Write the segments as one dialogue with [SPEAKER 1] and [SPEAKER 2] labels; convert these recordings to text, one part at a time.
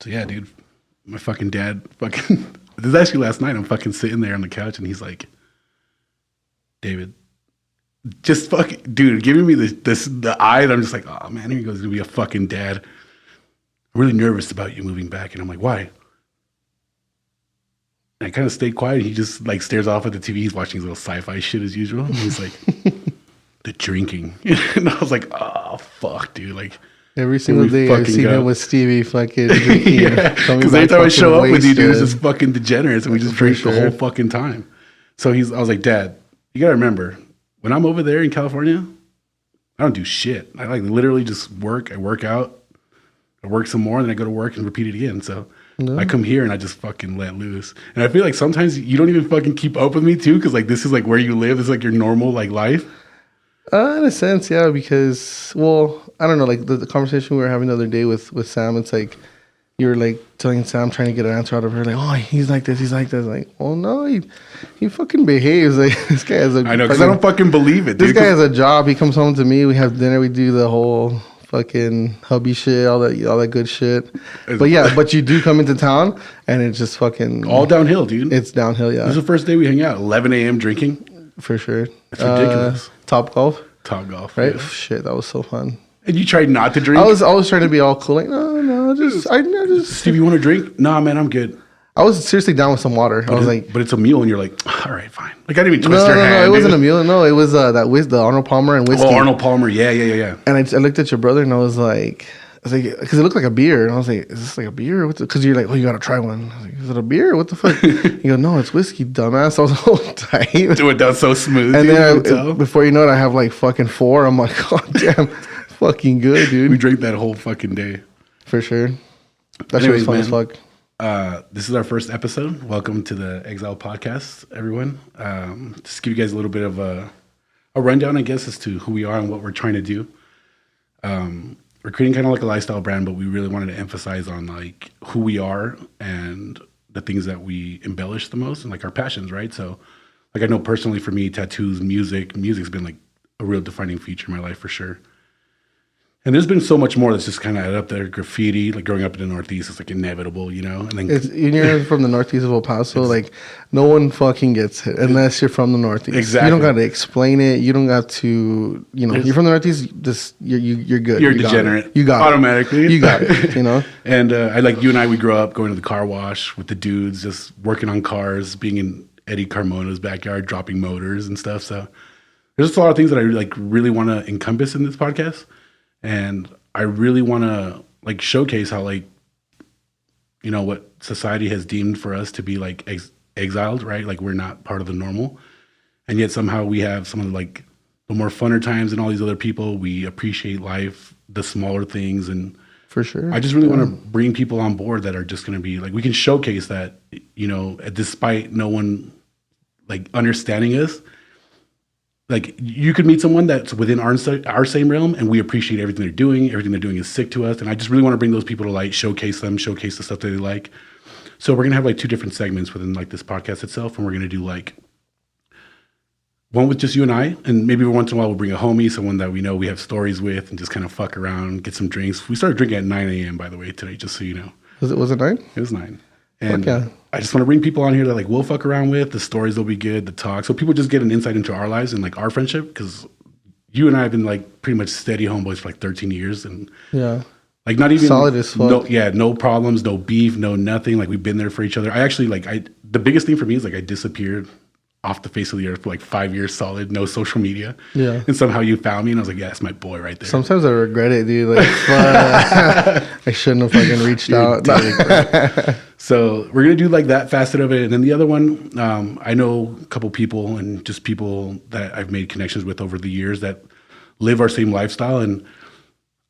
[SPEAKER 1] So yeah, dude, my fucking dad fucking this is actually last night. I'm fucking sitting there on the couch and he's like, David, just fucking dude, giving me the eye, and I'm just like, oh man, here he goes to be a fucking dad. I'm really nervous about you moving back. And I'm like, why? And I kind of stayed quiet. He just like stares off at the TV. He's watching his little sci-fi shit as usual. And he's like, the drinking. And I was like, oh fuck, dude. Like
[SPEAKER 2] every single day I've seen him with Stevie fucking drinking.
[SPEAKER 1] Yeah, because every time I show up with you, dude, it's just fucking degenerates, and we just drink the whole fucking time. So I was like, Dad, you gotta remember, when I'm over there in California, I don't do shit. I like literally just work. I work out. I work some more, and then I go to work and repeat it again. So I come here and I just fucking let loose. And I feel like sometimes you don't even fucking keep up with me too, because like this is like where you live. This is like your normal like life.
[SPEAKER 2] In a sense, yeah, because, well, I don't know, like the conversation we were having the other day with Sam, it's like, you were like telling Sam, trying to get an answer out of her, like, oh, he's like this, like, oh no, he fucking behaves. Like, this guy has a...
[SPEAKER 1] I know, because I don't fucking believe it, dude.
[SPEAKER 2] This guy has a job, he comes home to me, we have dinner, we do the whole fucking hubby shit, all that good shit. But yeah, but you do come into town, and it's just fucking...
[SPEAKER 1] all downhill, dude.
[SPEAKER 2] It's downhill, yeah.
[SPEAKER 1] This is the first day we hang out, 11 a.m. drinking.
[SPEAKER 2] For sure.
[SPEAKER 1] It's ridiculous.
[SPEAKER 2] Top golf,
[SPEAKER 1] right?
[SPEAKER 2] Yeah. Shit, that was so fun.
[SPEAKER 1] And you tried not to drink?
[SPEAKER 2] I was trying to be all cool, like, no, I just...
[SPEAKER 1] Steve, you want to drink? Nah, man, I'm good.
[SPEAKER 2] I was seriously down with some water. I was like...
[SPEAKER 1] But it's a meal, and you're like, all right, fine. Like, I didn't even twist your hand.
[SPEAKER 2] No, it wasn't a meal. No, it was the Arnold Palmer and whiskey.
[SPEAKER 1] Oh, Arnold Palmer, yeah.
[SPEAKER 2] And I looked at your brother, and I was like, because it looked like a beer. And I was like, is this like a beer? Because you're like, oh, you got to try one. I was like, is it a beer? What the fuck? You go, no, it's whiskey, dumbass. I was all tight.
[SPEAKER 1] Dude, that was so smooth.
[SPEAKER 2] And then before you know it, I have like fucking 4. I'm like, oh, damn, fucking good, dude.
[SPEAKER 1] We drank that whole fucking day.
[SPEAKER 2] For sure. That shit was fun as fuck.
[SPEAKER 1] This is our first episode. Welcome to the Exiled podcast, everyone. Just give you guys a little bit of a rundown, I guess, as to who we are and what we're trying to do. We're creating kind of like a lifestyle brand, but we really wanted to emphasize on like who we are and the things that we embellish the most and like our passions, right? So like I know personally for me, tattoos, music's been like a real defining feature in my life for sure. And there's been so much more that's just kind of up there. Graffiti, like growing up in the Northeast, it's like inevitable, you know? And then
[SPEAKER 2] you're from the Northeast of El Paso, like no one fucking gets it unless you're from the Northeast.
[SPEAKER 1] Exactly.
[SPEAKER 2] You don't got to explain it. You don't got to, you're from the Northeast, just you're good.
[SPEAKER 1] You're a degenerate.
[SPEAKER 2] You got
[SPEAKER 1] automatically.
[SPEAKER 2] it. You got it, you know?
[SPEAKER 1] And I like you and I, we grew up going to the car wash with the dudes, just working on cars, being in Eddie Carmona's backyard, dropping motors and stuff. So there's just a lot of things that I like really want to encompass in this podcast. And I really want to like showcase how like, what society has deemed for us to be like exiled, right? Like we're not part of the normal. And yet somehow we have some of the like the more funner times than all these other people. We appreciate life, the smaller things. And
[SPEAKER 2] for sure,
[SPEAKER 1] I just really want to bring people on board that are just going to be like, we can showcase that, despite no one like understanding us. Like you could meet someone that's within our same realm and we appreciate everything they're doing. Everything they're doing is sick to us. And I just really want to bring those people to light, showcase them, showcase the stuff that they like. So we're going to have like 2 different segments within like this podcast itself. And we're going to do like one with just you and I. And maybe every once in a while we'll bring a homie, someone that we know we have stories with and just kind of fuck around, get some drinks. We started drinking at 9 a.m. by the way today, just so you know.
[SPEAKER 2] Was it 9?
[SPEAKER 1] It was 9. And I just want to bring people on here that like we'll fuck around with. The stories will be good, the talk. So people just get an insight into our lives and like our friendship. Because you and I have been like pretty much steady homeboys for like 13 years. And like not even
[SPEAKER 2] solid as fuck.
[SPEAKER 1] No problems, no beef, no nothing. Like we've been there for each other. I actually the biggest thing for me is like I disappeared off the face of the earth for like 5 years solid, no social media.
[SPEAKER 2] Yeah.
[SPEAKER 1] And somehow you found me and I was like, yeah, that's my boy right there.
[SPEAKER 2] Sometimes I regret it, dude. Like, I shouldn't have fucking reached out.
[SPEAKER 1] So we're going to do like that facet of it. And then the other one, I know a couple people and just people that I've made connections with over the years that live our same lifestyle. And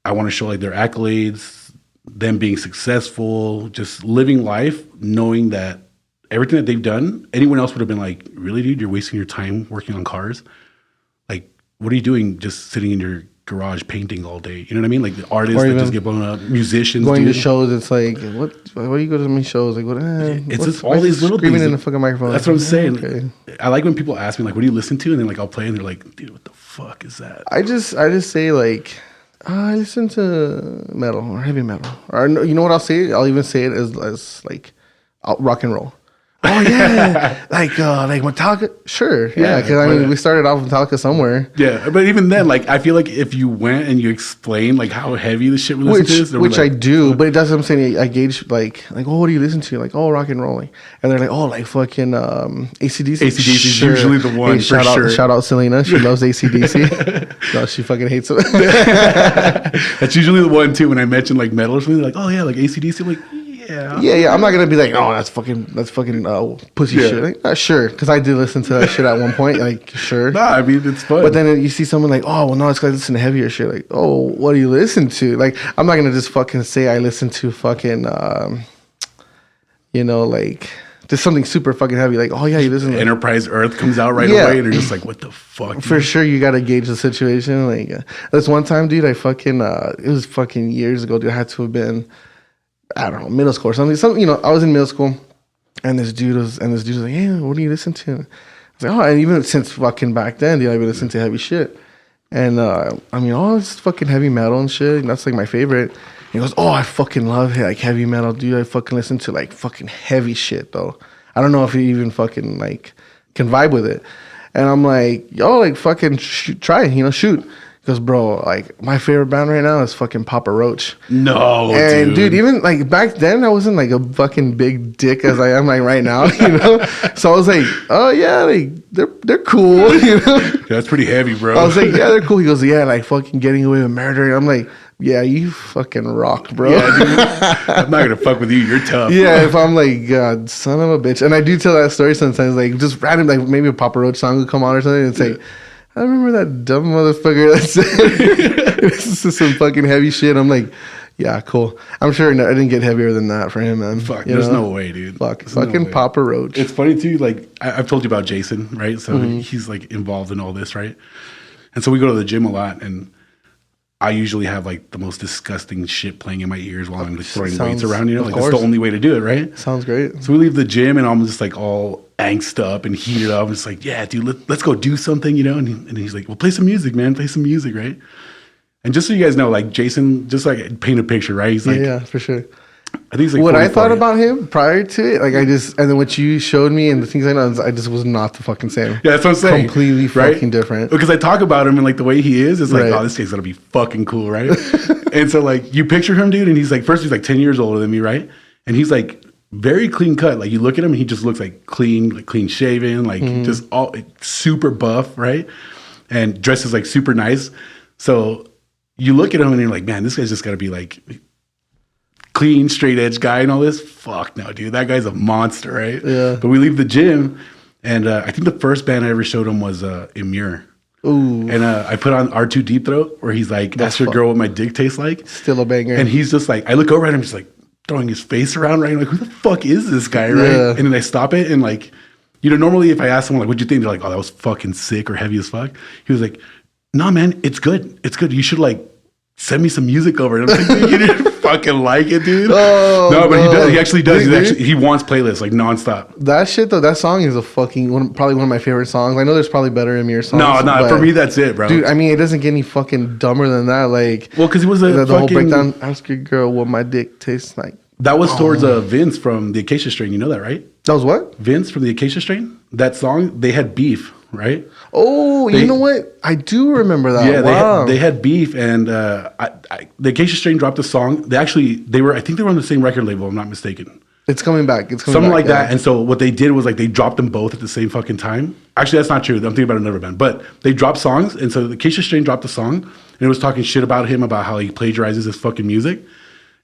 [SPEAKER 1] I want to show like their accolades, them being successful, just living life, knowing that everything that they've done, anyone else would have been like, really, dude, you're wasting your time working on cars? Like, what are you doing just sitting in your garage painting all day? You know what I mean? Like the artists that just get blown up, musicians.
[SPEAKER 2] Going to shows, it's like, what do you go to so many shows? Like,
[SPEAKER 1] it's just all these little
[SPEAKER 2] screaming
[SPEAKER 1] things.
[SPEAKER 2] In the fucking microphone.
[SPEAKER 1] That's what I'm saying.
[SPEAKER 2] Okay.
[SPEAKER 1] I like when people ask me, like, what do you listen to? And then like I'll play and they're like, dude, what the fuck is that?
[SPEAKER 2] I just say like, I listen to metal or heavy metal. Or you know what I'll say? I'll even say it as like rock and roll. Oh yeah, like Metallica. Sure, yeah. Because I mean, we started off with Metallica somewhere.
[SPEAKER 1] Yeah, but even then, like I feel like if you went and you explained like how heavy the shit we listen to is,
[SPEAKER 2] which
[SPEAKER 1] like,
[SPEAKER 2] I do, but it does. I'm saying I gauge like oh, what do you listen to? Like rock and roll, and they're like like fucking AC/DC.
[SPEAKER 1] AC/DC is usually the one for sure.
[SPEAKER 2] Shout out Selena, she loves AC/DC. No, she fucking hates it.
[SPEAKER 1] That's usually the one too. When I mention like metal or something, like oh yeah, like AC/DC, I'm like.
[SPEAKER 2] Yeah. I'm not gonna be like, oh, that's fucking pussy shit. Like, sure, because I did listen to that shit at one point. Like, sure.
[SPEAKER 1] Nah, I mean it's fun.
[SPEAKER 2] But then you see someone like, oh, well, no, it's because I listen to heavier shit. Like, oh, what do you listen to? Like, I'm not gonna just fucking say I listen to fucking, like just something super fucking heavy. Like, oh yeah, you listen to
[SPEAKER 1] Enterprise Earth comes out right away, and you're just like, what the fuck? Dude?
[SPEAKER 2] For sure, you gotta gauge the situation. Like, this one time, dude, I fucking it was fucking years ago, dude. I had to have been. I don't know, middle school or something. I was in middle school, and this dude was like, "Hey, what do you listen to?" I was like, "Oh," and even since fucking back then, dude, I've been listening to heavy shit. And I mean, it's fucking heavy metal and shit. And that's like my favorite. And he goes, "Oh, I fucking love like heavy metal, dude. I fucking listen to like fucking heavy shit though. I don't know if you even fucking like can vibe with it." And I'm like, "Yo, like fucking try, shoot." He goes, bro, like my favorite band right now is fucking Papa Roach.
[SPEAKER 1] No,
[SPEAKER 2] and dude, even like back then, I wasn't like a fucking big dick as I am like right now, So I was like, oh yeah, like they're cool,
[SPEAKER 1] That's pretty heavy, bro.
[SPEAKER 2] I was like, yeah, they're cool. He goes, yeah, like fucking Getting Away with Murder. And I'm like, yeah, you fucking rock, bro. Yeah, dude,
[SPEAKER 1] I'm not gonna fuck with you. You're tough.
[SPEAKER 2] Yeah, bro. If I'm like, God, son of a bitch, and I do tell that story sometimes, like just random, like maybe a Papa Roach song would come on or something, and say. I remember that dumb motherfucker that said this is some fucking heavy shit. I'm like, yeah, cool. I'm sure I didn't get heavier than that for him, man.
[SPEAKER 1] Fuck, there's no way, dude.
[SPEAKER 2] Fucking no Papa Roach.
[SPEAKER 1] It's funny too. Like I've told you about Jason, right? So he's like involved in all this, right? And so we go to the gym a lot, and I usually have like the most disgusting shit playing in my ears while I'm like throwing weights around. Like that's the only way to do it, right?
[SPEAKER 2] Sounds great.
[SPEAKER 1] So we leave the gym, and I'm just like all angst up and heated up. It's like, yeah, dude, let's go do something, And he's like, well, play some music, man. Play some music, right? And just so you guys know, like Jason, just like paint a picture, right? He's like,
[SPEAKER 2] yeah, for sure.
[SPEAKER 1] I think he's like
[SPEAKER 2] what I thought about him prior to it, like and then what you showed me and the things I know, I just was not the fucking same.
[SPEAKER 1] Yeah, that's what I'm saying.
[SPEAKER 2] Completely fucking different.
[SPEAKER 1] Because I talk about him and like the way he is like, oh, this guy's gonna be fucking cool, right? And so like you picture him, dude, and he's like 10 years older than me, right? And he's like very clean cut. Like you look at him, and he just looks like clean shaven, like just all super buff, right? And dresses like super nice. So you look at him and you're like, man, this guy's just gotta be like clean, straight edge guy and all this. Fuck no, dude. That guy's a monster, right?
[SPEAKER 2] Yeah.
[SPEAKER 1] But we leave the gym, and I think the first band I ever showed him was Emir.
[SPEAKER 2] Ooh.
[SPEAKER 1] And I put on R2 Deep Throat, where he's like, ask your girl what my dick tastes like.
[SPEAKER 2] Still a banger.
[SPEAKER 1] And he's just like, I look over at him, just like throwing his face around, right? I'm like, who the fuck is this guy, right?
[SPEAKER 2] Yeah.
[SPEAKER 1] And then I stop it, and like, normally if I ask someone, like, what'd you think? They're like, oh, that was fucking sick or heavy as fuck. He was like, nah, man, it's good. It's good. You should like send me some music over. And I'm like, you didn't fucking like it, dude.
[SPEAKER 2] Oh,
[SPEAKER 1] no, but he does. He actually does. He wants playlists like nonstop.
[SPEAKER 2] That shit though, that song is a fucking probably one of my favorite songs. I know there's probably better Emir songs.
[SPEAKER 1] No, for me that's it, bro.
[SPEAKER 2] Dude, I mean, it doesn't get any fucking dumber than that. Like,
[SPEAKER 1] well, because it was the
[SPEAKER 2] whole breakdown. Ask your girl what my dick tastes like.
[SPEAKER 1] That was towards Vince from the Acacia Strain. You know that, right?
[SPEAKER 2] That was what?
[SPEAKER 1] Vince from the Acacia Strain. That song, they had beef, right?
[SPEAKER 2] Oh, you know what? I do remember that.
[SPEAKER 1] Yeah, they had beef, and the Acacia Strain dropped a song. I think they were on the same record label. If I'm not mistaken.
[SPEAKER 2] It's coming back.
[SPEAKER 1] Something like that. And so what they did was like they dropped them both at the same fucking time. Actually, that's not true. I'm thinking about another band, but they dropped songs, and so the Acacia Strain dropped a song, and it was talking shit about him, about how he plagiarizes his fucking music.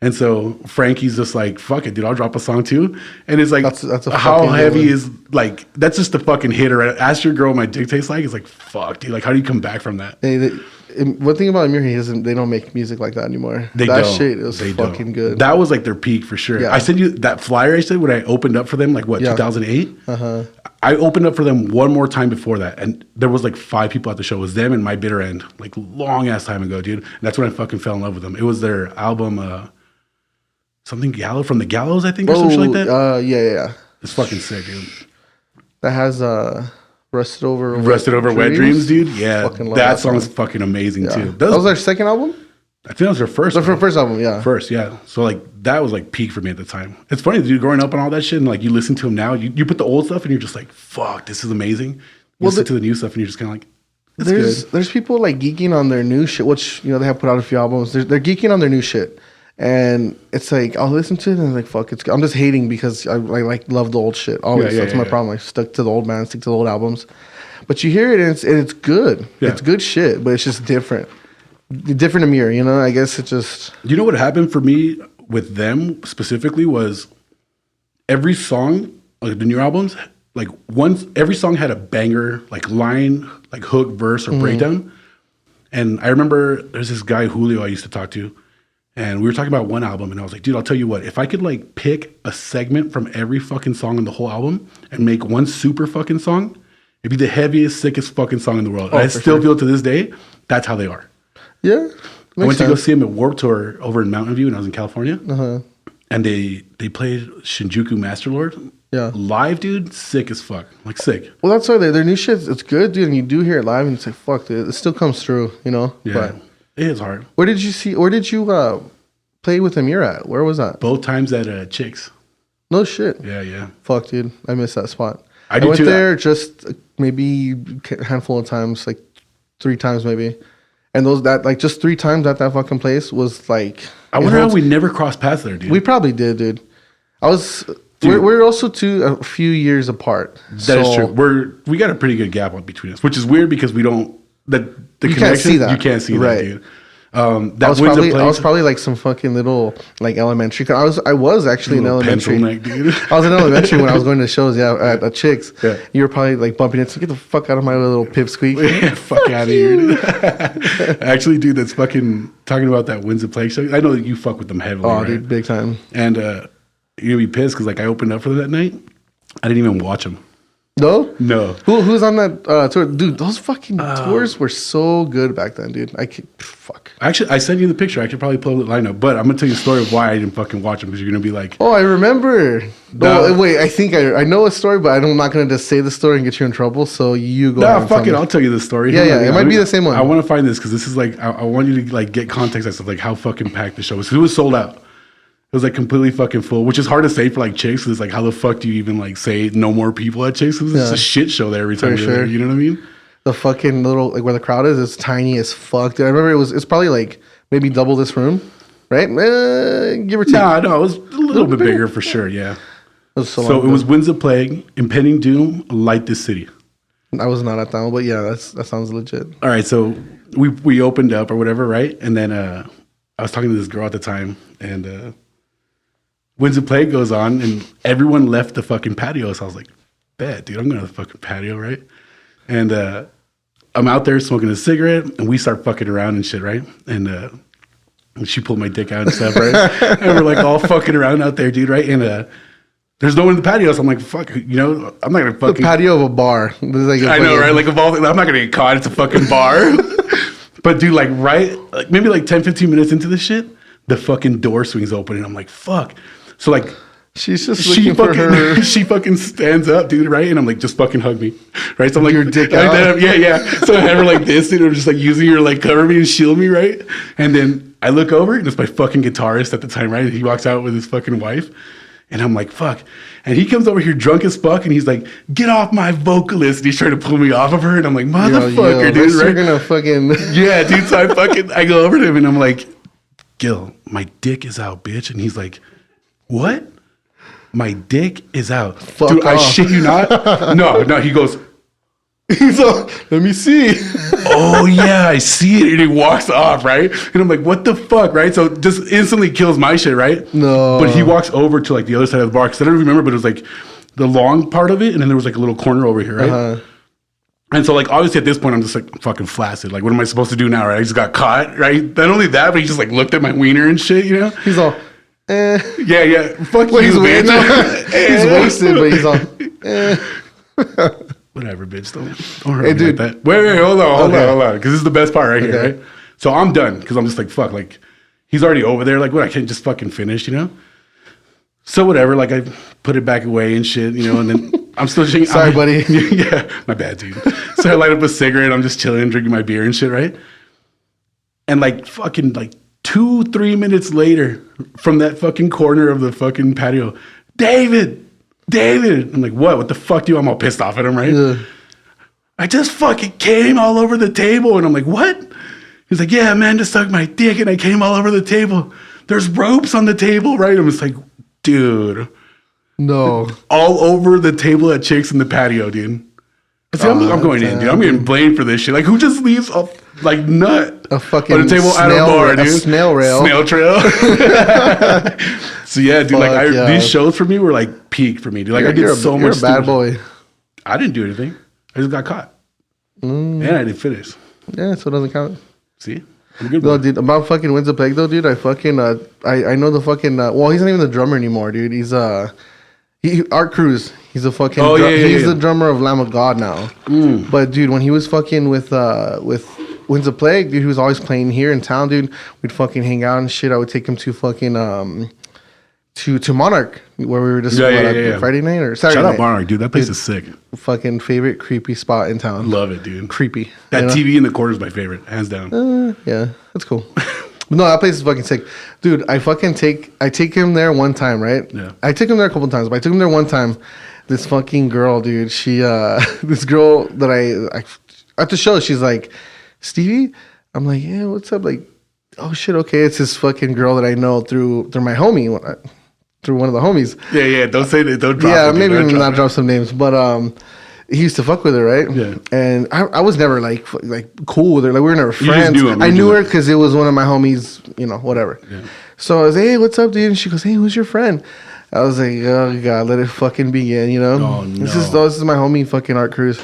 [SPEAKER 1] And so Frankie's just like, fuck it, dude, I'll drop a song too. And it's like, that's how heavy is, like, that's just the fucking hitter. Ask your girl what my dick tastes like. It's like, fuck, dude, like, how do you come back from that?
[SPEAKER 2] One thing about Emir, they don't make music like that anymore. That shit is fucking good.
[SPEAKER 1] That was like their peak for sure. Yeah. I sent you that flyer I said when I opened up for them, like 2008? Uh-huh. I opened up for them one more time before that, and there was like 5 people at the show. It was them and My Bitter End, like long ass time ago, dude. And that's when I fucking fell in love with them. It was their album, something Gallows, From the Gallows, I think, or something like that.
[SPEAKER 2] Yeah.
[SPEAKER 1] It's fucking sick, dude.
[SPEAKER 2] That has Rusted Over
[SPEAKER 1] Wet Dreams, dude. Yeah, that song's fucking amazing too.
[SPEAKER 2] That was their second album.
[SPEAKER 1] I think that was her first.
[SPEAKER 2] The first album, yeah.
[SPEAKER 1] First, yeah. So like that was like peak for me at the time. It's funny, dude, growing up and all that shit, and like you listen to him now, you put the old stuff and you're just like, fuck, this is amazing. You listen to the new stuff and you're just kind of like,
[SPEAKER 2] there's people like geeking on their new shit, which, you know, they have put out a few albums. They're geeking on their new shit. And it's like, I'll listen to it and I'm like, fuck, I'm just hating because I like love the old shit. Always. That's my problem. I stuck to the old man, stick to the old albums. But you hear it and it's good. Yeah. It's good shit, but it's just different. Different Amir, you know? I guess it just...
[SPEAKER 1] You know what happened for me with them specifically was every song, like the new albums, like every song had a banger, like line, like hook, verse, or breakdown. And I remember there's this guy, Julio, I used to talk to, and we were talking about one album, and I was like, dude, I'll tell you what, if I could like pick a segment from every fucking song on the whole album and make one super fucking song, it'd be the heaviest, sickest fucking song in the world. I still feel to this day, that's how they are.
[SPEAKER 2] Yeah.
[SPEAKER 1] I went to go see him at Warped Tour over in Mountain View when I was in California. And they played Shinjuku Masterlord.
[SPEAKER 2] Yeah.
[SPEAKER 1] Live, dude, sick as fuck. Like sick.
[SPEAKER 2] Well, that's why their new shit, it's good, dude. And you do hear it live and it's like, fuck, dude, it still comes through, you know?
[SPEAKER 1] Yeah.
[SPEAKER 2] But
[SPEAKER 1] it is hard.
[SPEAKER 2] Where did you play with Amir at? Where was that?
[SPEAKER 1] Both times at Chicks.
[SPEAKER 2] No shit.
[SPEAKER 1] Yeah.
[SPEAKER 2] Fuck, dude. I missed that spot.
[SPEAKER 1] I
[SPEAKER 2] went there just maybe a handful of times, like 3 times maybe. And just 3 times at that fucking place was like...
[SPEAKER 1] I wonder how we never crossed paths there, dude.
[SPEAKER 2] We probably did, dude. We're also a few years apart.
[SPEAKER 1] That is true. We got a pretty good gap between us, which is weird because we don't... The connection,
[SPEAKER 2] can't see that.
[SPEAKER 1] You can't see that, dude.
[SPEAKER 2] I was probably like some fucking little like elementary. I was actually in elementary.
[SPEAKER 1] Neck, dude.
[SPEAKER 2] I was in elementary when I was going to shows. Yeah, at Chicks.
[SPEAKER 1] Yeah.
[SPEAKER 2] You were probably like bumping into. Get the fuck out of my little pipsqueak.
[SPEAKER 1] Yeah, fuck out of here, dude. Actually, dude, that's fucking talking about that Winds of Plague show. I know that you fuck with them heavily.
[SPEAKER 2] Oh,
[SPEAKER 1] right?
[SPEAKER 2] dude, big time.
[SPEAKER 1] And you're gonna be pissed because like I opened up for them that night. I didn't even watch them. No.
[SPEAKER 2] Who's on that tour? Dude, those fucking tours were so good back then, dude. Fuck.
[SPEAKER 1] Actually, I sent you the picture. I could probably pull the lineup, but I'm gonna tell you a story of why I didn't fucking watch them because you're gonna be like,
[SPEAKER 2] oh, I remember. No, wait, I think I know a story, but I'm not gonna just say the story and get you in trouble. So you go.
[SPEAKER 1] No, fuck it. I'll tell you the story.
[SPEAKER 2] Yeah, it might be the same one.
[SPEAKER 1] I want to find this because this is like I want you to like get context as to like how fucking packed the show was. 'Cause it was sold out. It was like completely fucking full, which is hard to say for like Chicks. It's like, how the fuck do you even like say no more people at Chicks? It's a shit show there every time you're there. You know what I mean?
[SPEAKER 2] The fucking little, like where the crowd is tiny as fuck. Dude, I remember it's probably like maybe double this room, right? Give or take.
[SPEAKER 1] No, it was a little bit bigger for sure, yeah. So it was Winds of Plague, Impending Doom, Light This City.
[SPEAKER 2] I was not at that one, but yeah, that sounds legit.
[SPEAKER 1] All right, so we opened up or whatever, right? And then I was talking to this girl at the time, and Winds of Plague goes on, and everyone left the fucking patio. So I was like, bet, dude, I'm going to the fucking patio, right? And I'm out there smoking a cigarette, and we start fucking around and shit, right? And she pulled my dick out and stuff, right? And we're like all fucking around out there, dude, right? And there's no one in the patio, so I'm like, fuck, you know, I'm not going to fucking...
[SPEAKER 2] The patio of a bar. Like
[SPEAKER 1] I know, right? Like, of all things, I'm not going to get caught. It's a fucking bar. But, dude, like, maybe like 10, 15 minutes into this shit, the fucking door swings open, and I'm like, fuck. So like,
[SPEAKER 2] she's just looking for her.
[SPEAKER 1] She fucking stands up, dude, right? And I'm like, just fucking hug me, right? So I'm like,
[SPEAKER 2] your dick out.
[SPEAKER 1] Yeah. So I have her like this, dude. I'm just like using her like cover me and shield me, right? And then I look over, and it's my fucking guitarist at the time, right? He walks out with his fucking wife, and I'm like, fuck. And he comes over here drunk as fuck, and he's like, get off my vocalist. And he's trying to pull me off of her, and I'm like, motherfucker, dude, right?
[SPEAKER 2] You're gonna fucking
[SPEAKER 1] yeah, dude. So I go over to him, and I'm like, Gil, my dick is out, bitch. And he's like, what? My dick is out.
[SPEAKER 2] Fuck
[SPEAKER 1] dude,
[SPEAKER 2] off.
[SPEAKER 1] I shit you not. No, he goes,
[SPEAKER 2] he's like, let me see.
[SPEAKER 1] oh yeah, I see it. And he walks off, right? And I'm like, what the fuck, right? So just instantly kills my shit, right?
[SPEAKER 2] No.
[SPEAKER 1] But he walks over to like the other side of the bar, because I don't remember, but it was like the long part of it, and then there was like a little corner over here, right? And so, like, obviously at this point, I'm just like fucking flaccid. Like, what am I supposed to do now, right? I just got caught, right? Not only that, but he just like looked at my wiener and shit, you know?
[SPEAKER 2] He's all,
[SPEAKER 1] Yeah. Fuck
[SPEAKER 2] well,
[SPEAKER 1] you,
[SPEAKER 2] he's
[SPEAKER 1] bitch.
[SPEAKER 2] He's wasted, but he's all,
[SPEAKER 1] Whatever, bitch. Don't hurt me like that. Wait, hold on. Because this is the best part right here, right? So I'm done, because I'm just like, fuck. Like, he's already over there. Like, what? I can't just fucking finish, you know? So whatever. Like, I put it back away and shit, you know, and then I'm still drinking.
[SPEAKER 2] Sorry, buddy.
[SPEAKER 1] Yeah, my bad, dude. So I light up a cigarette. I'm just chilling, drinking my beer and shit, right? And like fucking like 2-3 minutes later, from that fucking corner of the fucking patio, David. I'm like, what the fuck do you? I'm all pissed off at him, right?
[SPEAKER 2] Yeah.
[SPEAKER 1] I just fucking came all over the table. And I'm like, what? He's like, yeah, man, just sucked my dick and I came all over the table. There's ropes on the table, right? I'm just like, dude.
[SPEAKER 2] No.
[SPEAKER 1] All over the table at Chicks in the patio, dude. See, I'm going in, dude. I'm getting blamed for this shit. Like, who just leaves a nut
[SPEAKER 2] A fucking
[SPEAKER 1] on the table at a bar, dude?
[SPEAKER 2] A snail rail.
[SPEAKER 1] Snail trail. So yeah, dude. These shows for me were like peak for me, dude. Like I did so much.
[SPEAKER 2] You're a bad boy.
[SPEAKER 1] I didn't do anything. I just got caught, and I didn't finish.
[SPEAKER 2] Yeah, so it doesn't count.
[SPEAKER 1] See, I'm a good
[SPEAKER 2] No,
[SPEAKER 1] boy.
[SPEAKER 2] dude. About fucking Wins a Plague though, dude. I fucking I know the fucking. Well, he's not even the drummer anymore, dude. He's Art Cruz. He's a fucking. He's the drummer of Lamb of God now. But dude, when he was fucking with Winds of Plague, dude, he was always playing here in town, dude. We'd fucking hang out and shit. I would take him to fucking to Monarch, where we were just Friday night or Saturday
[SPEAKER 1] Shout
[SPEAKER 2] night.
[SPEAKER 1] out Monarch, dude. That place is sick.
[SPEAKER 2] Fucking favorite creepy spot in town.
[SPEAKER 1] Love it, dude.
[SPEAKER 2] Creepy.
[SPEAKER 1] That TV in the corner is my favorite, hands down.
[SPEAKER 2] Yeah, that's cool. No, that place is fucking sick, dude. I take him there one time, right?
[SPEAKER 1] Yeah.
[SPEAKER 2] I took him there a couple times, but I took him there one time. This fucking girl, dude. She this girl that I at the show, she's like, Stevie. I'm like, yeah, what's up? Like, oh shit, okay, it's this fucking girl that I know through my homie, through one of the homies.
[SPEAKER 1] Yeah. Don't say that. Don't drop.
[SPEAKER 2] Yeah,
[SPEAKER 1] it,
[SPEAKER 2] maybe
[SPEAKER 1] dude.
[SPEAKER 2] not drop some names, but he used to fuck with her, right?
[SPEAKER 1] Yeah.
[SPEAKER 2] And I was never like cool with her. Like we were never
[SPEAKER 1] just
[SPEAKER 2] friends.
[SPEAKER 1] knew him.
[SPEAKER 2] I knew her because it was one of my homies, whatever.
[SPEAKER 1] Yeah.
[SPEAKER 2] So I was like, hey, what's up, dude? And she goes, hey, who's your friend? I was like, oh god, let it fucking begin,
[SPEAKER 1] Oh, no.
[SPEAKER 2] This is my homie, fucking Art Cruz.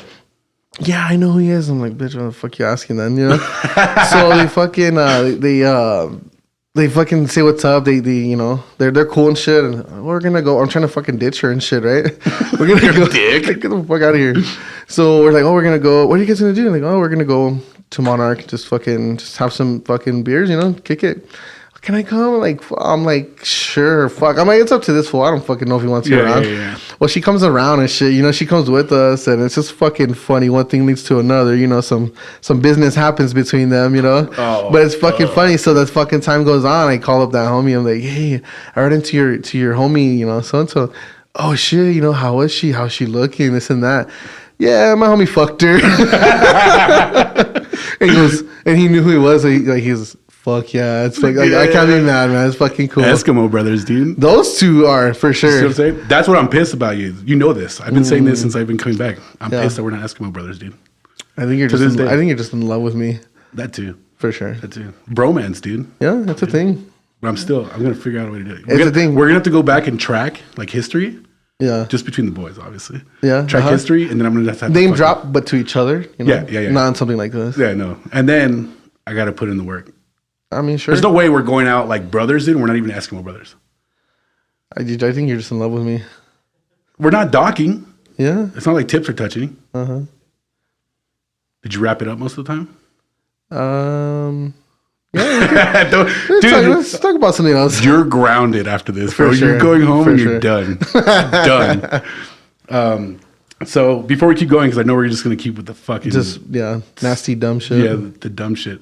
[SPEAKER 2] Yeah, I know who he is. I'm like, bitch, what the fuck you asking then, So they fucking they fucking say what's up. They they're cool and shit. And we're gonna go. I'm trying to fucking ditch her and shit, right? We're gonna go.
[SPEAKER 1] Dick.
[SPEAKER 2] Like, get the fuck out of here. So we're like, oh, we're gonna go. What are you guys gonna do? Like, oh, we're gonna go to Monarch. Just have some fucking beers, kick it. Can I come? Like, I'm like, sure, fuck. I'm like, it's up to this fool. I don't fucking know if he wants to go around.
[SPEAKER 1] Yeah.
[SPEAKER 2] Well, she comes around and shit. She comes with us, and it's just fucking funny. One thing leads to another. Some business happens between them.
[SPEAKER 1] Oh,
[SPEAKER 2] but it's fucking funny. So that fucking time goes on. I call up that homie. I'm like, hey, I ran into your homie. So and so. Oh shit. How was she? How's she looking? This and that. Yeah, my homie fucked her. And he goes, and he knew who he was. So he's. Fuck yeah, it's like I can't be mad, man. It's fucking cool.
[SPEAKER 1] Eskimo brothers, dude.
[SPEAKER 2] Those two are for sure.
[SPEAKER 1] You see what I'm saying? That's what I'm pissed about you. You know this. I've been saying this since I've been coming back. I'm pissed that we're not Eskimo brothers, dude.
[SPEAKER 2] I think you're just in love with me.
[SPEAKER 1] That too.
[SPEAKER 2] For sure.
[SPEAKER 1] That too. Bromance, dude.
[SPEAKER 2] Yeah, that's a thing.
[SPEAKER 1] But I'm gonna figure out a way to do it.
[SPEAKER 2] It's a thing.
[SPEAKER 1] We're gonna have to go back and track like history.
[SPEAKER 2] Yeah.
[SPEAKER 1] Just between the boys, obviously.
[SPEAKER 2] Yeah.
[SPEAKER 1] Track history, and then I'm gonna have to
[SPEAKER 2] name drop, but to each other.
[SPEAKER 1] Yeah.
[SPEAKER 2] Not on something like this.
[SPEAKER 1] Yeah, no. And then I gotta put in the work.
[SPEAKER 2] I mean, sure.
[SPEAKER 1] There's no way we're going out like brothers, dude. We're not even Eskimo brothers.
[SPEAKER 2] I think you're just in love with me.
[SPEAKER 1] We're not docking.
[SPEAKER 2] Yeah.
[SPEAKER 1] It's not like tips are touching.
[SPEAKER 2] Uh-huh.
[SPEAKER 1] Did you wrap it up most of the time?
[SPEAKER 2] Yeah.
[SPEAKER 1] Dude,
[SPEAKER 2] Let's talk about something else.
[SPEAKER 1] You're grounded after this, bro.
[SPEAKER 2] Sure.
[SPEAKER 1] You're going home
[SPEAKER 2] For
[SPEAKER 1] and
[SPEAKER 2] sure.
[SPEAKER 1] you're done. Done. So before we keep going, because I know we're just gonna keep with the fucking
[SPEAKER 2] nasty dumb shit.
[SPEAKER 1] Yeah, the dumb shit.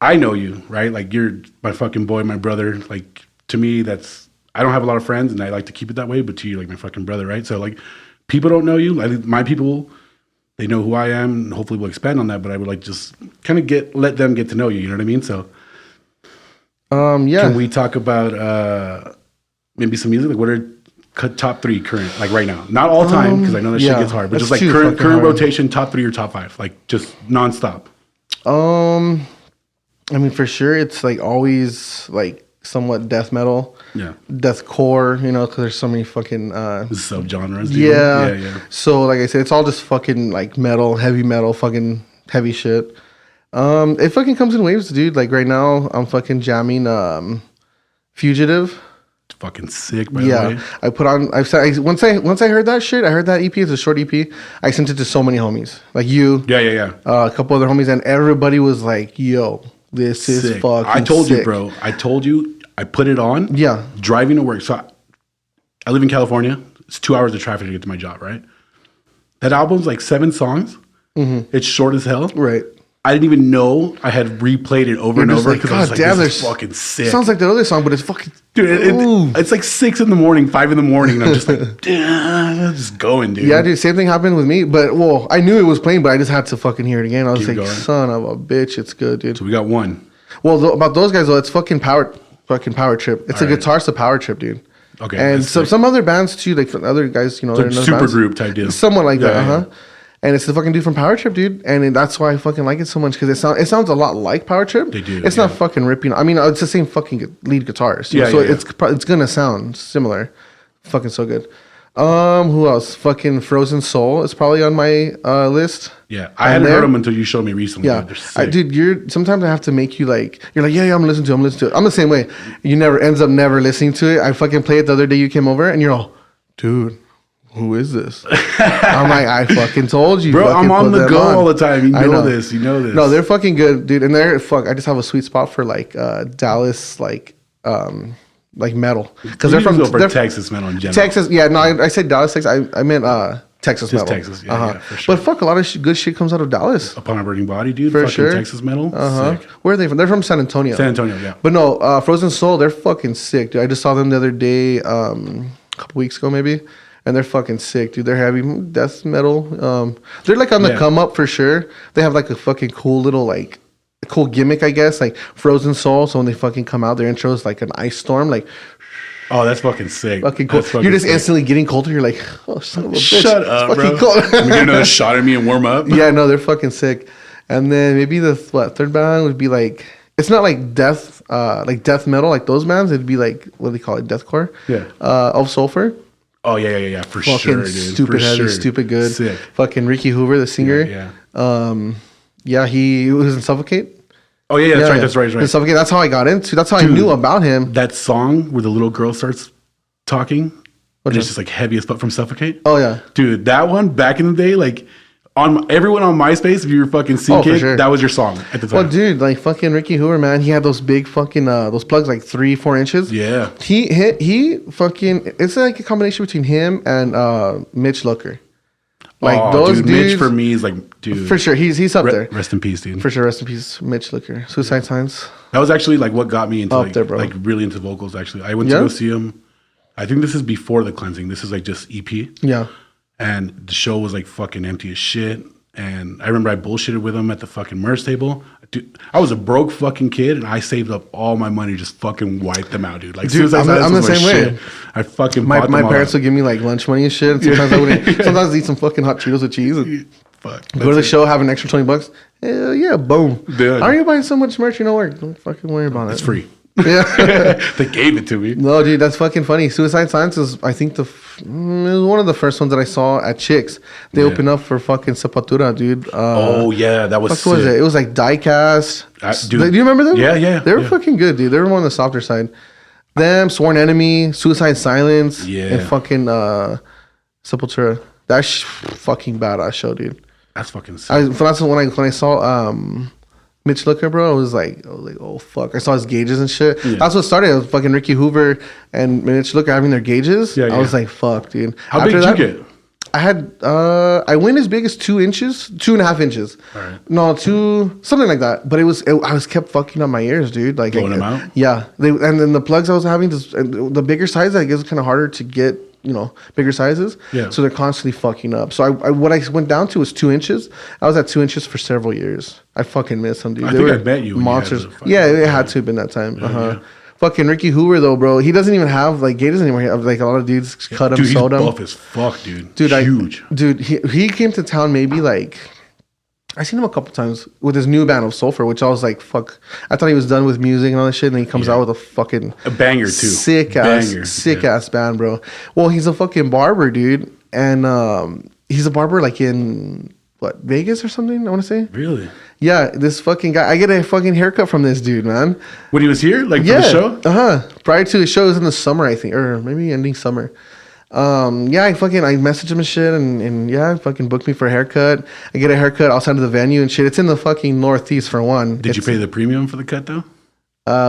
[SPEAKER 1] I know you, right? Like you're my fucking boy, my brother. Like to me, I don't have a lot of friends, and I like to keep it that way. But to you, like my fucking brother, right? So like, people don't know you. My people, they know who I am, and hopefully we'll expand on that. But I would like just kind of let them get to know you. You know what I mean? So,
[SPEAKER 2] yeah.
[SPEAKER 1] Can we talk about maybe some music? Like, what are top 3 current, like right now? Not all time, because I know that shit gets hard. But just like current rotation, top 3 or top 5, like just nonstop.
[SPEAKER 2] I mean, for sure, it's like always like somewhat death metal, deathcore, because there's so many fucking
[SPEAKER 1] subgenres.
[SPEAKER 2] Yeah. So like I said, it's all just fucking like metal, heavy metal, fucking heavy shit. It fucking comes in waves, dude. Like right now, I'm fucking jamming Fugitive.
[SPEAKER 1] It's fucking sick, by the way.
[SPEAKER 2] I put on. Once I heard that shit, I heard that EP. It's a short EP. I sent it to so many homies, like you.
[SPEAKER 1] Yeah.
[SPEAKER 2] A couple other homies, and everybody was like, "Yo, this is
[SPEAKER 1] sick.
[SPEAKER 2] fucking
[SPEAKER 1] I told
[SPEAKER 2] sick.
[SPEAKER 1] you, bro. I told you. I put it on.
[SPEAKER 2] Yeah.
[SPEAKER 1] Driving to work. So I live in California. It's 2 hours of traffic to get to my job, right? That album's like 7 songs. Mm-hmm. It's short as hell.
[SPEAKER 2] Right.
[SPEAKER 1] I didn't even know I had replayed it over and
[SPEAKER 2] You're just
[SPEAKER 1] over
[SPEAKER 2] like,
[SPEAKER 1] because I was
[SPEAKER 2] God
[SPEAKER 1] like,
[SPEAKER 2] damn,
[SPEAKER 1] this is
[SPEAKER 2] there's-
[SPEAKER 1] fucking sick.
[SPEAKER 2] Sounds like the other song, but it's fucking
[SPEAKER 1] Dude,
[SPEAKER 2] Ooh.
[SPEAKER 1] it's like 6 in the morning, 5 in the morning, and I'm just like, damn, just going, dude.
[SPEAKER 2] Yeah, dude, same thing happened with me. But well, I knew it was playing, but I just had to fucking hear it again. I was
[SPEAKER 1] Keep
[SPEAKER 2] like,
[SPEAKER 1] going.
[SPEAKER 2] son of a bitch, it's good, dude.
[SPEAKER 1] So we got one.
[SPEAKER 2] Well, about those guys though, it's fucking power trip. It's
[SPEAKER 1] All
[SPEAKER 2] a
[SPEAKER 1] right.
[SPEAKER 2] guitarist a power trip, dude.
[SPEAKER 1] Okay,
[SPEAKER 2] And
[SPEAKER 1] that's
[SPEAKER 2] some
[SPEAKER 1] sick.
[SPEAKER 2] some other bands too, like other guys, you know,
[SPEAKER 1] It's
[SPEAKER 2] they're
[SPEAKER 1] like
[SPEAKER 2] in those
[SPEAKER 1] super
[SPEAKER 2] bands.
[SPEAKER 1] group type deal.
[SPEAKER 2] Somewhat like that,
[SPEAKER 1] Yeah, yeah,
[SPEAKER 2] uh huh. And it's the fucking dude from Power Trip, dude, and that's why I fucking like it so much because it sounds a lot like Power Trip.
[SPEAKER 1] They do,
[SPEAKER 2] It's not
[SPEAKER 1] yeah.
[SPEAKER 2] fucking ripping. I mean, it's the same fucking lead guitarist.
[SPEAKER 1] Yeah,
[SPEAKER 2] so
[SPEAKER 1] yeah,
[SPEAKER 2] it's gonna sound similar. Fucking so good. Who else? Fucking Frozen Soul is probably on my list.
[SPEAKER 1] Yeah, I hadn't heard them until you showed me recently.
[SPEAKER 2] Yeah,
[SPEAKER 1] Dude. They're sick.
[SPEAKER 2] dude, sometimes I have to make you like, you're like, yeah, I'm listening to it. I'm the same way. You ends up never listening to it. I fucking played it the other day. You came over and you're all, dude, who is this? I'm like, I fucking told you,
[SPEAKER 1] Bro,
[SPEAKER 2] fucking
[SPEAKER 1] I'm on
[SPEAKER 2] put
[SPEAKER 1] the
[SPEAKER 2] them
[SPEAKER 1] go
[SPEAKER 2] on.
[SPEAKER 1] all the time. You
[SPEAKER 2] I
[SPEAKER 1] know this. You know this.
[SPEAKER 2] No, they're fucking good, dude. And I just have a sweet spot for like Dallas, like metal because they're from
[SPEAKER 1] Texas metal in general.
[SPEAKER 2] Texas. Yeah, no, I said Dallas, Texas. I meant Texas
[SPEAKER 1] Just
[SPEAKER 2] metal.
[SPEAKER 1] Texas, yeah, for sure.
[SPEAKER 2] But fuck, a lot of good shit comes out of Dallas.
[SPEAKER 1] Upon a Burning Body, dude.
[SPEAKER 2] For
[SPEAKER 1] fucking
[SPEAKER 2] sure.
[SPEAKER 1] Texas metal. Sick.
[SPEAKER 2] Where are they from? They're from San Antonio.
[SPEAKER 1] San Antonio, yeah.
[SPEAKER 2] But no, Frozen Soul, they're fucking sick, dude. I just saw them the other day, a couple weeks ago maybe, and they're fucking sick, dude. They're heavy death metal. They're like on the come up for sure. They have like a fucking cool little like cool gimmick, I guess, like Frozen Soul. So when they fucking come out, their intro is like an ice storm, like
[SPEAKER 1] Oh, that's fucking sick.
[SPEAKER 2] fucking cool.
[SPEAKER 1] That's fucking
[SPEAKER 2] You're just
[SPEAKER 1] sick.
[SPEAKER 2] instantly getting colder. You're like, oh, son of a bitch.
[SPEAKER 1] Shut
[SPEAKER 2] It's
[SPEAKER 1] up,
[SPEAKER 2] fucking
[SPEAKER 1] bro.
[SPEAKER 2] cold.
[SPEAKER 1] Let me get another shot at me and warm up.
[SPEAKER 2] Yeah, no, they're fucking sick. And then maybe the third band would be like, it's not like death metal like those bands. It'd be like, what do they call it, deathcore?
[SPEAKER 1] Yeah.
[SPEAKER 2] Of Sulfur.
[SPEAKER 1] Oh yeah, for
[SPEAKER 2] Fucking
[SPEAKER 1] sure, dude.
[SPEAKER 2] stupid
[SPEAKER 1] for
[SPEAKER 2] heavy,
[SPEAKER 1] sure.
[SPEAKER 2] stupid good.
[SPEAKER 1] Sick.
[SPEAKER 2] Fucking Ricky Hoover, the singer.
[SPEAKER 1] Yeah.
[SPEAKER 2] He was in Suffocate.
[SPEAKER 1] Oh yeah, that's right.
[SPEAKER 2] In Suffocate. That's how I got into. That's how I knew about him.
[SPEAKER 1] That song where the little girl starts talking, and
[SPEAKER 2] one?
[SPEAKER 1] it's just like heavy as fuck from Suffocate.
[SPEAKER 2] Oh yeah.
[SPEAKER 1] Dude, that one back in the day, like on everyone on MySpace, if you were fucking C
[SPEAKER 2] Oh, for
[SPEAKER 1] kid,
[SPEAKER 2] sure.
[SPEAKER 1] that was your song at the time.
[SPEAKER 2] Well, dude, like fucking Ricky Hoover, man. He had those big fucking those plugs, like 3-4 inches.
[SPEAKER 1] Yeah.
[SPEAKER 2] He fucking. It's like a combination between him and Mitch Looker. Like those
[SPEAKER 1] dude,
[SPEAKER 2] dudes
[SPEAKER 1] Mitch for me is like, dude.
[SPEAKER 2] for sure. He's up there.
[SPEAKER 1] Rest in peace, dude.
[SPEAKER 2] For sure. Rest in peace, Mitch Looker. Suicide Signs.
[SPEAKER 1] That was actually like what got me into
[SPEAKER 2] Up
[SPEAKER 1] like,
[SPEAKER 2] there, bro.
[SPEAKER 1] like really into vocals. Actually, I went
[SPEAKER 2] Yeah?
[SPEAKER 1] to go see him. I think this is before the cleansing. This is like just EP,
[SPEAKER 2] Yeah.
[SPEAKER 1] and the show was like fucking empty as shit. And I remember I bullshitted with him at the fucking merch table. Dude, I was a broke fucking kid, and I saved up all my money to just fucking wipe them out, dude. Like,
[SPEAKER 2] Dude,
[SPEAKER 1] Suicide Silence
[SPEAKER 2] I'm the
[SPEAKER 1] was my
[SPEAKER 2] same way.
[SPEAKER 1] shit. I fucking
[SPEAKER 2] My
[SPEAKER 1] bought them all
[SPEAKER 2] parents
[SPEAKER 1] out.
[SPEAKER 2] would give me like lunch money and shit. And sometimes I wouldn't. Sometimes I'd eat some fucking hot Cheetos with cheese. And
[SPEAKER 1] Fuck.
[SPEAKER 2] go to the show, have an extra $20. Hell yeah, boom.
[SPEAKER 1] Dude.
[SPEAKER 2] How are you buying so much merch? You know where? Don't fucking worry about it.
[SPEAKER 1] It's free.
[SPEAKER 2] Yeah.
[SPEAKER 1] They gave it to me.
[SPEAKER 2] No, dude, that's fucking funny. Suicide Science is, I think, it was one of the first ones that I saw at Chicks. They opened up for fucking Sepultura, dude.
[SPEAKER 1] Oh yeah, that was.
[SPEAKER 2] What was
[SPEAKER 1] sick.
[SPEAKER 2] it? It was like Diecast.
[SPEAKER 1] Dude.
[SPEAKER 2] Do you remember them?
[SPEAKER 1] Yeah.
[SPEAKER 2] They were fucking good, dude. They were more on the softer side. Them, Sworn Enemy, Suicide Silence,
[SPEAKER 1] Yeah.
[SPEAKER 2] and fucking Sepultura. That's fucking badass show, dude.
[SPEAKER 1] That's fucking sick.
[SPEAKER 2] That's when I saw Mitch Looker, bro. I was like, oh fuck! I saw his gauges and shit.
[SPEAKER 1] Yeah.
[SPEAKER 2] That's what started. It was fucking Ricky Hoover and Mitch Looker having their gauges.
[SPEAKER 1] Yeah,
[SPEAKER 2] I was
[SPEAKER 1] yeah.
[SPEAKER 2] like, fuck, dude.
[SPEAKER 1] How big did you get?
[SPEAKER 2] I had I went as big as 2 inches, 2.5 inches.
[SPEAKER 1] All right.
[SPEAKER 2] No, something like that. But I was kept fucking on my ears, dude. Like
[SPEAKER 1] Blowing them out?
[SPEAKER 2] Yeah. And then the plugs I was having, the bigger size, I guess, it's kind of harder to get. Bigger sizes.
[SPEAKER 1] Yeah.
[SPEAKER 2] So they're constantly fucking up. So what I went down to was 2 inches. I was at 2 inches for several years. I fucking miss them, dude.
[SPEAKER 1] I
[SPEAKER 2] They
[SPEAKER 1] think
[SPEAKER 2] were
[SPEAKER 1] I met you when you had
[SPEAKER 2] monsters.
[SPEAKER 1] the fucking-
[SPEAKER 2] Yeah, it had to have been that time.
[SPEAKER 1] yeah.
[SPEAKER 2] Fucking Ricky Hoover though, bro. He doesn't even have like gauges anymore. He have, like a lot of dudes cut him,
[SPEAKER 1] Dude, he's
[SPEAKER 2] sewed him.
[SPEAKER 1] buff as fuck, dude.
[SPEAKER 2] Dude,
[SPEAKER 1] huge.
[SPEAKER 2] He came to town maybe like. I seen him a couple times with his new band of Sulfur, which I was like, fuck. I thought he was done with music and all that shit, and then he comes out with a fucking
[SPEAKER 1] A banger too.
[SPEAKER 2] sick
[SPEAKER 1] Banger.
[SPEAKER 2] ass band, bro. Well, he's a fucking barber, dude, and he's a barber like in Vegas or something. I want to say.
[SPEAKER 1] Really?
[SPEAKER 2] Yeah, this fucking guy. I get a fucking haircut from this dude, man.
[SPEAKER 1] When he was here, like
[SPEAKER 2] Yeah,
[SPEAKER 1] for the show.
[SPEAKER 2] Prior to the show, it was in the summer, I think, or maybe ending summer. I messaged him and shit, and I fucking booked me for a haircut. I get a haircut outside of the venue and shit. It's in the fucking Northeast for one.
[SPEAKER 1] Did you pay the premium for the cut though?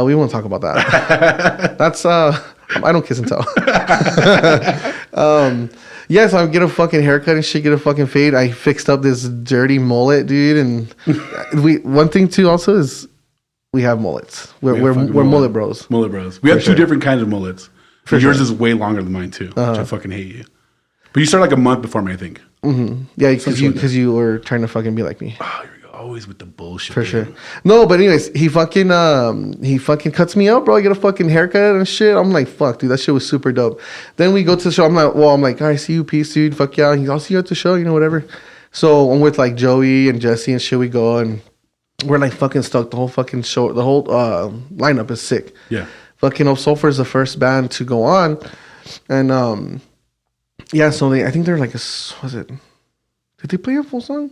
[SPEAKER 2] We won't talk about that. That's I don't kiss and tell. Yeah, so I get a fucking haircut and shit, get a fucking fade. I fixed up this dirty mullet, dude. And one thing too also is we have mullets. We're mullet bros.
[SPEAKER 1] Mullet bros. We have two different kinds of mullets.
[SPEAKER 2] For
[SPEAKER 1] yours
[SPEAKER 2] sure.
[SPEAKER 1] is way longer than mine too, which I fucking hate you. But you start like a month before me, I think.
[SPEAKER 2] Mm-hmm. Yeah, because you were trying to fucking be like me.
[SPEAKER 1] Oh, you're always with the bullshit.
[SPEAKER 2] For sure. No, but anyways, he fucking cuts me out, bro. I get a fucking haircut and shit. I'm like, fuck, dude, that shit was super dope. Then we go to the show. I'm like, all right, see you, peace, dude. Fuck yeah. I'll see you at the show, whatever. So I'm with like Joey and Jesse and shit. We go and we're like fucking stuck. The whole fucking show, the whole lineup is sick.
[SPEAKER 1] Yeah.
[SPEAKER 2] Fucking Sulfur is the first band to go on, and yeah. So I think they're like did they play a full song?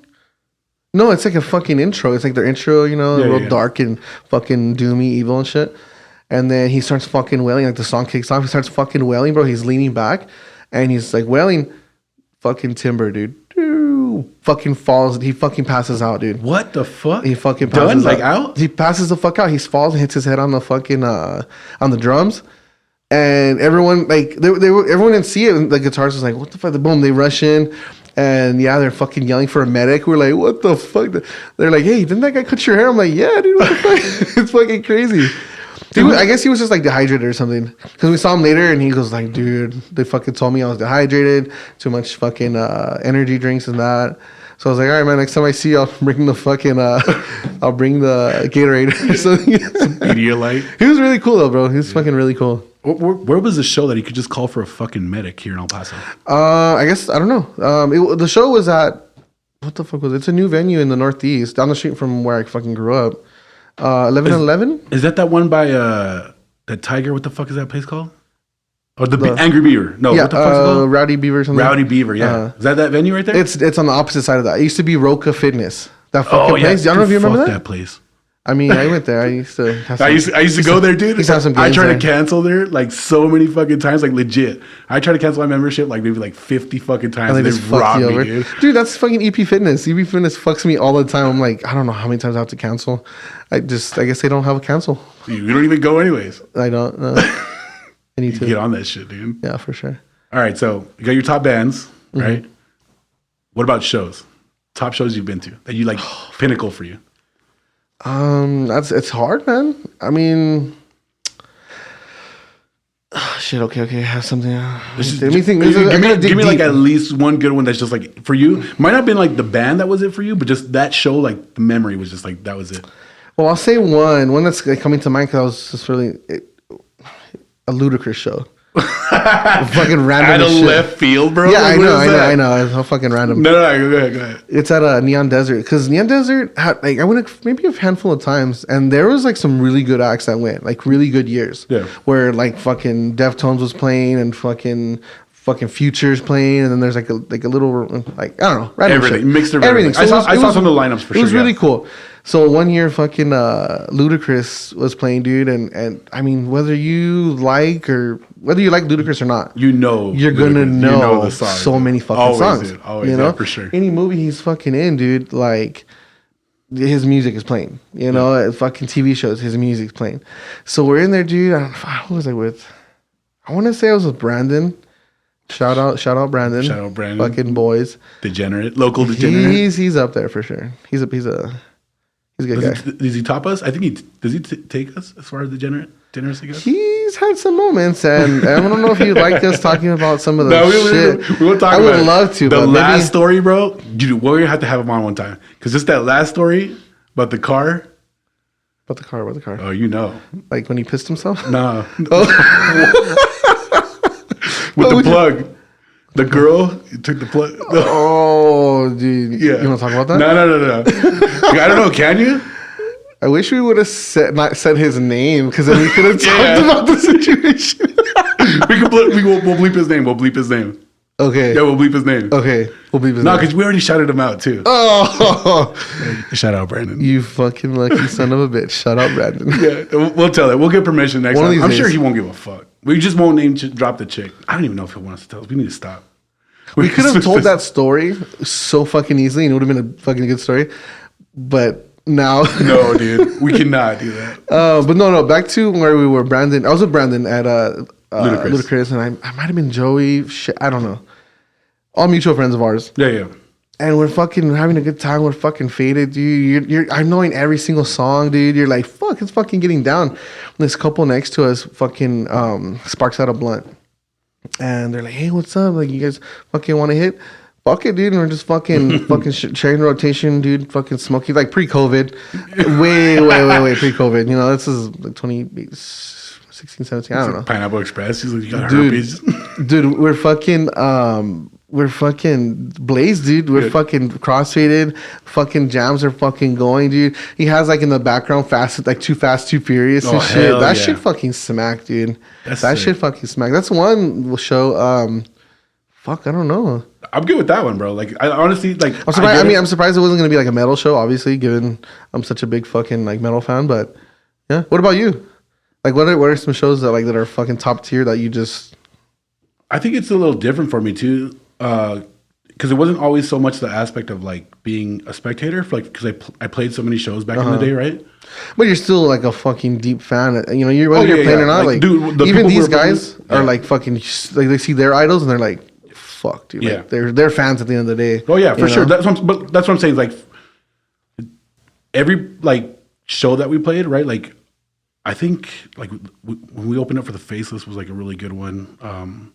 [SPEAKER 2] No, it's like a fucking intro. It's like their intro, real dark and fucking doomy, evil and shit. And then he starts fucking wailing, like the song kicks off. He starts fucking wailing, bro. He's leaning back and he's like wailing, fucking timber, dude. Fucking falls. He fucking passes out, dude.
[SPEAKER 1] What the fuck?
[SPEAKER 2] He fucking passes
[SPEAKER 1] out.
[SPEAKER 2] He passes the fuck out. He falls and hits his head on the fucking on the drums. And everyone everyone didn't see it. And the guitarist was like, "What the fuck?" Boom! They rush in. And yeah, they're fucking yelling for a medic. We're like, what the fuck? They're like, hey, didn't that guy cut your hair? I'm like, yeah, dude, what the fuck? It's fucking crazy. Dude, I guess he was just like dehydrated or something. Because we saw him later and he goes like, dude, they fucking told me I was dehydrated, too much fucking energy drinks and that. So I was like, all right, man, next time I see you, I'll bring the fucking, I'll bring the Gatorade or something.
[SPEAKER 1] Pedialyte.
[SPEAKER 2] He was really cool though, bro. He was fucking really cool.
[SPEAKER 1] Where was the show that he could just call for a fucking medic here in El Paso?
[SPEAKER 2] I guess, I don't know. The show was at, what the fuck was it? It's a new venue in the Northeast, down the street from where I fucking grew up. 1111?
[SPEAKER 1] Is that one by that Tiger? What the fuck is that place called? Or the Angry Beaver? No,
[SPEAKER 2] yeah,
[SPEAKER 1] what the fuck is it called?
[SPEAKER 2] Rowdy Beaver or something.
[SPEAKER 1] Rowdy Beaver, yeah. Is that venue right there?
[SPEAKER 2] It's on the opposite side of that. It used to be Roca Fitness. That fucking place. I don't know if you remember that
[SPEAKER 1] place.
[SPEAKER 2] I mean, I went there. I used to
[SPEAKER 1] go there, dude. I tried
[SPEAKER 2] to
[SPEAKER 1] cancel there like so many fucking times, like legit. I tried to cancel my membership like maybe like 50 fucking times. And they just robbed me, dude.
[SPEAKER 2] Dude, that's fucking EP Fitness. EP Fitness fucks me all the time. I'm like, I don't know how many times I have to cancel. I guess they don't have a cancel.
[SPEAKER 1] You don't even go anyways.
[SPEAKER 2] I don't know. I need to
[SPEAKER 1] get on that shit, dude.
[SPEAKER 2] Yeah, for sure.
[SPEAKER 1] All right, so you got your top bands, right? What about shows? Top shows you've been to that you like pinnacle for you?
[SPEAKER 2] It's hard, man. I mean, shit. Okay. I have something. Let me think.
[SPEAKER 1] Give me like at least one good one that's just like for you. Might not have been like the band that was it for you, but just that show, like the memory was just like that was it.
[SPEAKER 2] Well, I'll say one that's like, coming to mind because I was just really a ludicrous show. Fucking random.
[SPEAKER 1] Out of left field, bro.
[SPEAKER 2] Yeah, like, I know. It's all fucking random.
[SPEAKER 1] No, go ahead.
[SPEAKER 2] It's at a Neon Desert because Neon Desert had like I went maybe a handful of times, and there was like some really good acts that went, like really good years.
[SPEAKER 1] Yeah.
[SPEAKER 2] Where like fucking Deftones was playing and fucking Future's playing, and then there's like a little like I don't know, random
[SPEAKER 1] everything
[SPEAKER 2] shit.
[SPEAKER 1] mixed of
[SPEAKER 2] everything.
[SPEAKER 1] So I saw some of the lineups for sure.
[SPEAKER 2] It was really cool. So one year, fucking Ludacris was playing, dude, and I mean whether you like Ludacris or not, you're gonna know the song, so many fucking songs.
[SPEAKER 1] Dude. Always, for sure.
[SPEAKER 2] Any movie he's fucking in, dude, like his music is playing. Fucking TV shows, his music's playing. So we're in there, dude. Who was I with? I want to say I was with Brandon. Shout out Brandon.
[SPEAKER 1] Shout out Brandon.
[SPEAKER 2] Fucking boys.
[SPEAKER 1] Local degenerate.
[SPEAKER 2] He's up there for sure. He's a good guy.
[SPEAKER 1] Does he top us? I think does he take us as far as degeneracy goes?
[SPEAKER 2] He's had some moments, and I don't know if you'd like us talking about some of the shit.
[SPEAKER 1] We will talk about it.
[SPEAKER 2] I would love to.
[SPEAKER 1] The last story, bro, dude, we're going to have to have him on one time. Because just that last story about the car.
[SPEAKER 2] About the car?
[SPEAKER 1] Oh, you know.
[SPEAKER 2] Like when he pissed himself?
[SPEAKER 1] No. With the plug. The girl took the plug.
[SPEAKER 2] Oh, dude. Yeah. You want to talk about that?
[SPEAKER 1] No. I don't know. Can you?
[SPEAKER 2] I wish we would have not said his name because then we could have talked about the situation.
[SPEAKER 1] We'll bleep his name. We'll bleep his name.
[SPEAKER 2] Okay.
[SPEAKER 1] Yeah, we'll bleep his name.
[SPEAKER 2] Okay. We'll bleep his name.
[SPEAKER 1] No, because we already shouted him out too.
[SPEAKER 2] Oh.
[SPEAKER 1] Shout out, Brandon.
[SPEAKER 2] You fucking lucky son of a bitch. Shout out, Brandon.
[SPEAKER 1] Yeah, we'll tell it. We'll get permission next time. I'm sure he won't give a fuck. We just won't drop the chick. I don't even know if he wants to tell us. We need to stop.
[SPEAKER 2] We could have told that story so fucking easily and it would have been a fucking good story. But now.
[SPEAKER 1] No, dude. We cannot do that.
[SPEAKER 2] But no. Back to where we were. I was with Brandon at Ludacris. And I might have been Joey. Shit, I don't know. all mutual friends of ours.
[SPEAKER 1] Yeah, yeah.
[SPEAKER 2] And we're fucking having a good time. We're fucking faded, dude. I'm knowing every single song, dude. You're like, fuck, it's fucking getting down. This couple next to us fucking sparks out a blunt. And they're like, hey, what's up? Like, you guys fucking want to hit? Fuck it, dude. And we're just fucking sharing rotation, dude. Fucking smoking. Like pre-COVID. way pre-COVID. You know, this is like 2016, 17. I don't know.
[SPEAKER 1] Pineapple Express. He's like, you got
[SPEAKER 2] Dude,
[SPEAKER 1] herpes.
[SPEAKER 2] dude, we're fucking blazed, dude. We're fucking crossfaded. Fucking jams are fucking going, dude. He has like in the background Too Fast, Too Furious and shit. That shit fucking smacked, dude. That shit fucking smacked. That's one show. Fuck, I don't know.
[SPEAKER 1] I'm good with that one, bro. Like, I honestly, like,
[SPEAKER 2] I'm surprised. I'm surprised it wasn't gonna be like a metal show, obviously, given I'm such a big fucking like metal fan. But yeah, what about you? Like, what are some shows that are fucking top tier that you just?
[SPEAKER 1] I think it's a little different for me too, because it wasn't always so much the aspect of like being a spectator, because I played so many shows back in the day, right?
[SPEAKER 2] But you're still like a fucking deep fan. You know, whether you're playing or not. Like, dude, even these guys are like fucking like they see their idols and they're like, fuck, dude. Like, they're fans at the end of the day.
[SPEAKER 1] Oh yeah, for sure. That's what I'm saying. Like every like show that we played, right? Like I think like when we opened up for the Faceless was like a really good one.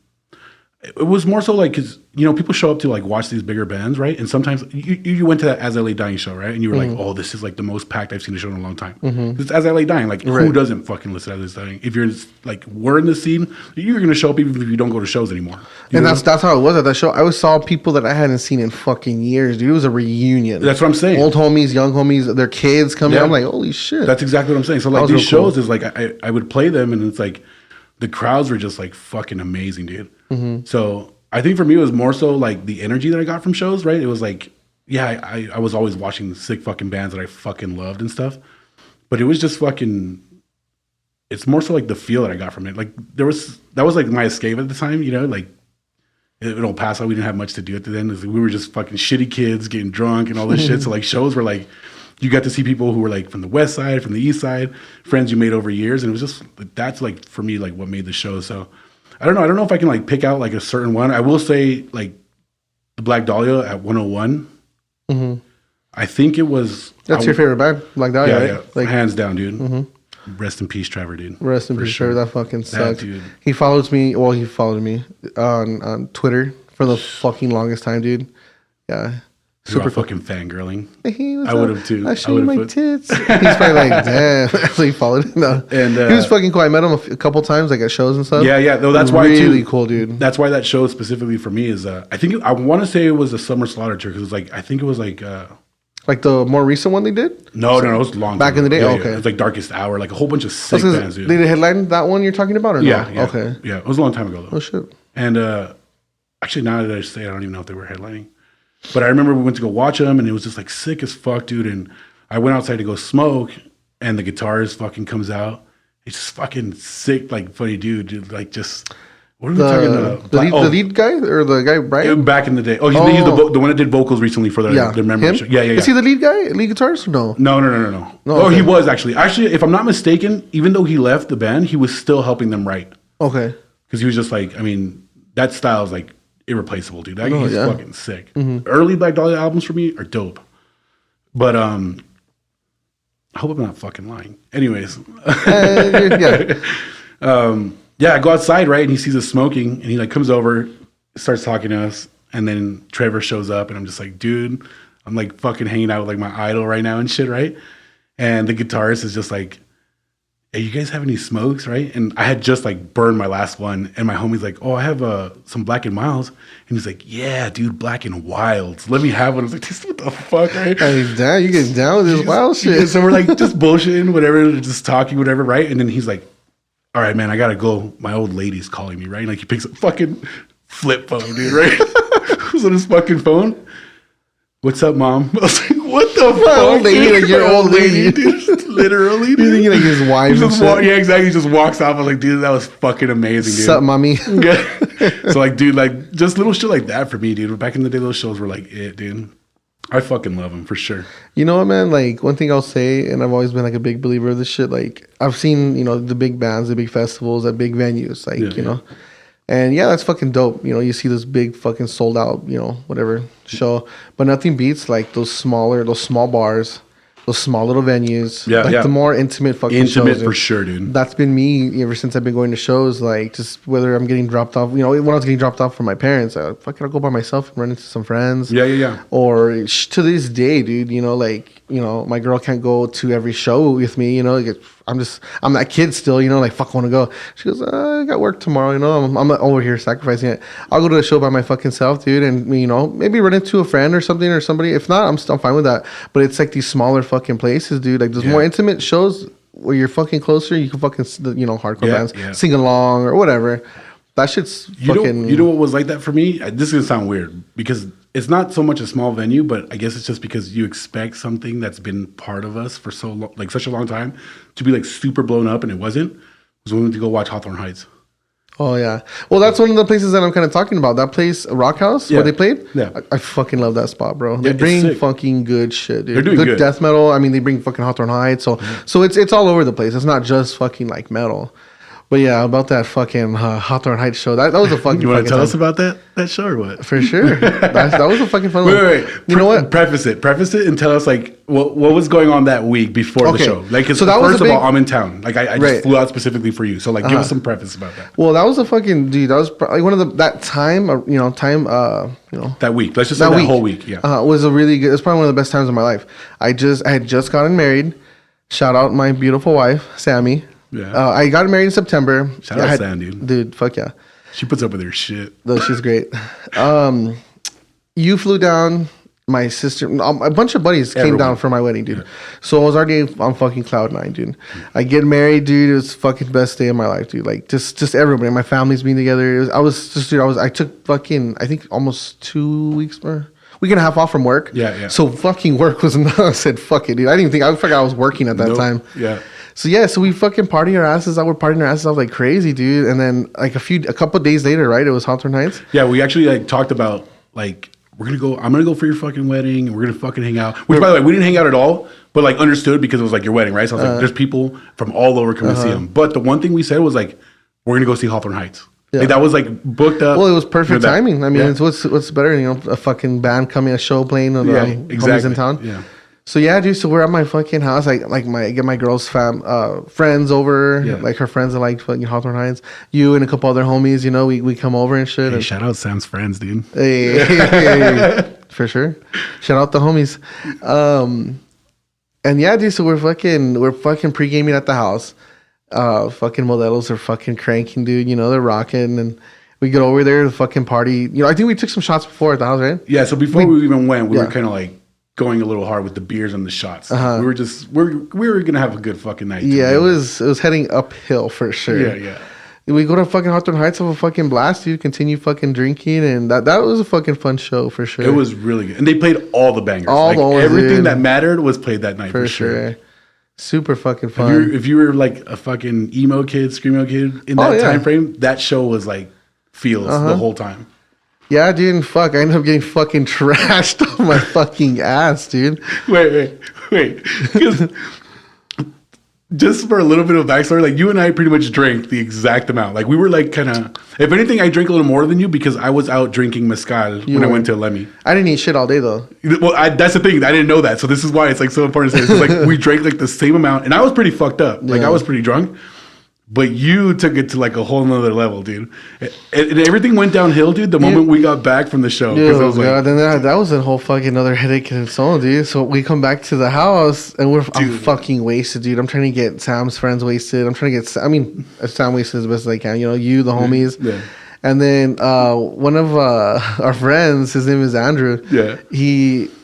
[SPEAKER 1] It was more so like because people show up to like watch these bigger bands, right? And sometimes you went to that As I Lay Dying show, right? And you were like, oh, this is like the most packed I've seen a show in a long time. It's As I Lay Dying. Like who doesn't fucking listen to As I Lay Dying? If you're like we're in the scene, you're gonna show up even if you don't go to shows anymore.
[SPEAKER 2] And that's how it was at that show. I saw people that I hadn't seen in fucking years, dude. It was a reunion.
[SPEAKER 1] That's what I'm saying.
[SPEAKER 2] Old homies, young homies, their kids coming. I'm like, holy shit.
[SPEAKER 1] That's exactly what I'm saying. So like these shows is like I would play them and it's like the crowds were just like fucking amazing, dude. So I think for me, it was more so like the energy that I got from shows, right? It was like, yeah, I was always watching sick fucking bands that I fucking loved and stuff. But it was just fucking, it's more so like the feel that I got from it. Like that was like my escape at the time, like it'll pass out. We didn't have much to do at the end. We were just fucking shitty kids getting drunk and all this shit. So like shows were like, you got to see people who were like from the West Side, from the East Side, friends you made over years. And it was just, that's like for me, like what made the show. So I don't know if I can like pick out like a certain one. I will say like the Black Dahlia at 101. I think it was.
[SPEAKER 2] That's your favorite band, Black Dahlia, right?
[SPEAKER 1] Yeah, like hands down, dude. Rest in peace, Trevor, dude.
[SPEAKER 2] Rest in peace, Trevor. That fucking sucks. Dude. He followed me on Twitter for the fucking longest time, dude. Yeah.
[SPEAKER 1] Super fucking fangirling.
[SPEAKER 2] Hey,
[SPEAKER 1] I would have too.
[SPEAKER 2] I showed my tits. He's probably like, damn. So he followed him. No. And he was fucking cool. I met him a couple times, like at shows and stuff.
[SPEAKER 1] Yeah. No, that's why
[SPEAKER 2] really cool, dude.
[SPEAKER 1] That's why that show specifically for me is. I want to say it was a Summer Slaughter tour because I think it was like.
[SPEAKER 2] Like the more recent one they did?
[SPEAKER 1] No, it was long.
[SPEAKER 2] Back in the day.
[SPEAKER 1] Yeah,
[SPEAKER 2] okay,
[SPEAKER 1] yeah. It was like Darkest Hour, like a whole bunch of sick bands, dude.
[SPEAKER 2] Did they headline that one you're talking about, or no?
[SPEAKER 1] Yeah.
[SPEAKER 2] Okay.
[SPEAKER 1] Yeah, it was a long time ago though.
[SPEAKER 2] Oh shit.
[SPEAKER 1] And actually, now that I say, it, I don't even know if they were headlining. But I remember we went to go watch them, and it was just like sick as fuck, dude. And I went outside to go smoke, and the guitarist fucking comes out. He's just fucking sick, like funny dude. Like just what are we talking about?
[SPEAKER 2] The lead guy or the guy Brian?
[SPEAKER 1] Back in the day. Oh, he's the one that did vocals recently for the memory show. Yeah.
[SPEAKER 2] Is he the lead guy, lead guitarist? Or no.
[SPEAKER 1] No.
[SPEAKER 2] Oh,
[SPEAKER 1] he was actually. Actually, if I'm not mistaken, even though he left the band, he was still helping them write.
[SPEAKER 2] Okay.
[SPEAKER 1] Because he was just like, I mean, that style is like irreplaceable, dude. He's fucking sick. Early Black Dahlia albums for me are dope. But I hope I'm not fucking lying. Anyways. I go outside, right? And he sees us smoking and he like comes over, starts talking to us, and then Trevor shows up and I'm just like, dude, I'm like fucking hanging out with like my idol right now and shit, right? And the guitarist is just like, hey, you guys have any smokes, right? And I had just like burned my last one, and my homie's like, oh, I have some Black and Milds, and he's like, yeah, dude, Black and Wilds, let me have one. I was like, what the fuck, right?
[SPEAKER 2] Hey, damn, you get down with this wild shit.
[SPEAKER 1] Yeah, so we're like just bullshitting, whatever, just talking, whatever, right? And then he's like, all right, man, I gotta go. My old lady's calling me, right? And like he picks up fucking flip phone, dude, right? Who's on his fucking phone? What's up, mom? I was like, what the fuck?
[SPEAKER 2] Old lady, like your old lady,
[SPEAKER 1] dude. Literally,
[SPEAKER 2] dude. You think like his wife?
[SPEAKER 1] Yeah, exactly. He just walks off. I was like, dude, that was fucking amazing, dude.
[SPEAKER 2] What's up, mommy?
[SPEAKER 1] Yeah. So like, dude, like just little shit like that for me, dude. Back in the day, those shows were like it, dude. I fucking love them for sure.
[SPEAKER 2] You know what, man? Like one thing I'll say, and I've always been like a big believer of this shit. Like I've seen, the big bands, the big festivals, at big venues, like you know. And yeah, that's fucking dope. You know, you see this big fucking sold out, you know, whatever show, but nothing beats like those small bars, those small little venues.
[SPEAKER 1] Yeah,
[SPEAKER 2] like
[SPEAKER 1] yeah.
[SPEAKER 2] the more intimate fucking
[SPEAKER 1] Intimate
[SPEAKER 2] shows,
[SPEAKER 1] for
[SPEAKER 2] dude.
[SPEAKER 1] sure, dude.
[SPEAKER 2] That's been me ever since I've been going to shows. Like just whether I'm getting dropped off, you know, when I was getting dropped off from my parents, I'll go by myself and run into some friends.
[SPEAKER 1] Yeah, yeah, yeah.
[SPEAKER 2] Or to this day, dude, you know, like, you know, my girl can't go to every show with me, you know, like I'm that kid still, you know, like, fuck, I want to go. She goes, I got work tomorrow, you know, I'm not over here sacrificing it. I'll go to a show by my fucking self, dude, and, you know, maybe run into a friend or something or somebody. If not, I'm still fine with that. But it's like these smaller fucking places, dude, like those more intimate shows where you're fucking closer, you can fucking, you know, hardcore bands, sing along or whatever. That shit's fucking...
[SPEAKER 1] You know what was like that for me? This is going to sound weird because it's not so much a small venue, but I guess it's just because you expect something that's been part of us for so long, like such a long time, to be like super blown up, and it wasn't. It was when we went to go watch Hawthorne Heights.
[SPEAKER 2] Oh, yeah. Well, that's one of the places that I'm kind of talking about. That place, Rock House, where they played.
[SPEAKER 1] Yeah.
[SPEAKER 2] I fucking love that spot, bro. They bring fucking good shit, dude.
[SPEAKER 1] They're doing good
[SPEAKER 2] death metal. I mean, they bring fucking Hawthorne Heights. So it's all over the place. It's not just fucking like metal. But yeah, about that fucking Hawthorne Heights show. That was a fucking.
[SPEAKER 1] You want to tell us about that show or what?
[SPEAKER 2] For sure. that was a fucking fun one.
[SPEAKER 1] Wait.
[SPEAKER 2] You know what?
[SPEAKER 1] Preface it, and tell us like what was going on that week before the show. Like,
[SPEAKER 2] so that was
[SPEAKER 1] first of all, I'm in town. Like, I just flew out specifically for you. So like, give us some preface about that.
[SPEAKER 2] Well, that was a fucking dude. That was like one of the
[SPEAKER 1] that week. Let's just say that whole week. Yeah,
[SPEAKER 2] was a really good. It was probably one of the best times of my life. I had just gotten married. Shout out my beautiful wife, Sammy.
[SPEAKER 1] Yeah.
[SPEAKER 2] I got married in September.
[SPEAKER 1] Shout out Sam, dude.
[SPEAKER 2] Dude, fuck yeah.
[SPEAKER 1] She puts up with her shit.
[SPEAKER 2] No, she's great. You flew down. My sister, a bunch of buddies came down for my wedding, dude. Yeah. So I was already on fucking cloud 9, dude. I get married, dude. It was fucking best day of my life, dude. Like just everybody, my family's being together. I took fucking, I think almost 2 weeks or week and a half off from work.
[SPEAKER 1] Yeah.
[SPEAKER 2] So fucking work was enough. I said, fuck it, dude. I forgot I was working at that time.
[SPEAKER 1] Yeah.
[SPEAKER 2] So we fucking party our asses out. We're partying our asses out like crazy, dude. And then like a couple days later, right? It was Hawthorne Heights.
[SPEAKER 1] Yeah, we actually like talked about like I'm gonna go for your fucking wedding and we're gonna fucking hang out. Which by the way, we didn't hang out at all, but like understood because it was like your wedding, right? So I was like, there's people from all over coming to see them. But the one thing we said was like, we're gonna go see Hawthorne Heights. Yeah. Like that was like booked up.
[SPEAKER 2] Well, it was perfect timing. I mean, it's what's better, you know, a fucking band coming, a show playing, and homies in town.
[SPEAKER 1] Yeah.
[SPEAKER 2] So yeah, dude. So we're at my fucking house. I get my girl's friends over, like her friends that like fucking Hawthorne Heights. You and a couple other homies, you know, we come over and shit.
[SPEAKER 1] Hey,
[SPEAKER 2] and
[SPEAKER 1] shout out Sam's friends, dude.
[SPEAKER 2] Hey, for sure. Shout out the homies. And yeah, dude. So we're fucking pre-gaming at the house. Fucking modelos are fucking cranking, dude. You know, they're rocking, and we get over there to fucking party. You know, I think we took some shots before at the house, right?
[SPEAKER 1] Yeah. So before we even went, we were kind of like going a little hard with the beers and the shots. We were gonna have a good fucking night.
[SPEAKER 2] Yeah, it was heading uphill for sure.
[SPEAKER 1] Yeah.
[SPEAKER 2] We go to fucking Hawthorne Heights, have a fucking blast, dude. Continue fucking drinking, and that was a fucking fun show for sure.
[SPEAKER 1] It was really good, and they played all the bangers. Everything that mattered was played that night for sure.
[SPEAKER 2] Super fucking fun.
[SPEAKER 1] If you were like a fucking emo kid, screamo kid in that time frame, that show was like feels the whole time.
[SPEAKER 2] Yeah, dude, and fuck, I ended up getting fucking trashed off my fucking ass, dude.
[SPEAKER 1] Wait. Because just for a little bit of backstory, like you and I pretty much drank the exact amount. Like we were like kind of, if anything, I drank a little more than you because I was out drinking mezcal when I went to Lemmy.
[SPEAKER 2] I didn't eat shit all day though.
[SPEAKER 1] Well, that's the thing. I didn't know that. So this is why it's like so important to say this. Like we drank like the same amount and I was pretty fucked up. Like I was pretty drunk. But you took it to like a whole nother level, dude. And everything went downhill, dude, the moment we got back from the show.
[SPEAKER 2] Oh, God. Then that was a whole fucking other headache in its own, dude. So we come back to the house and I'm fucking wasted, dude. I'm trying to get Sam's friends wasted. I'm trying to get, Sam wasted as best as I can. You know, you, the homies. Yeah. And then one of our friends, his name is Andrew. Yeah.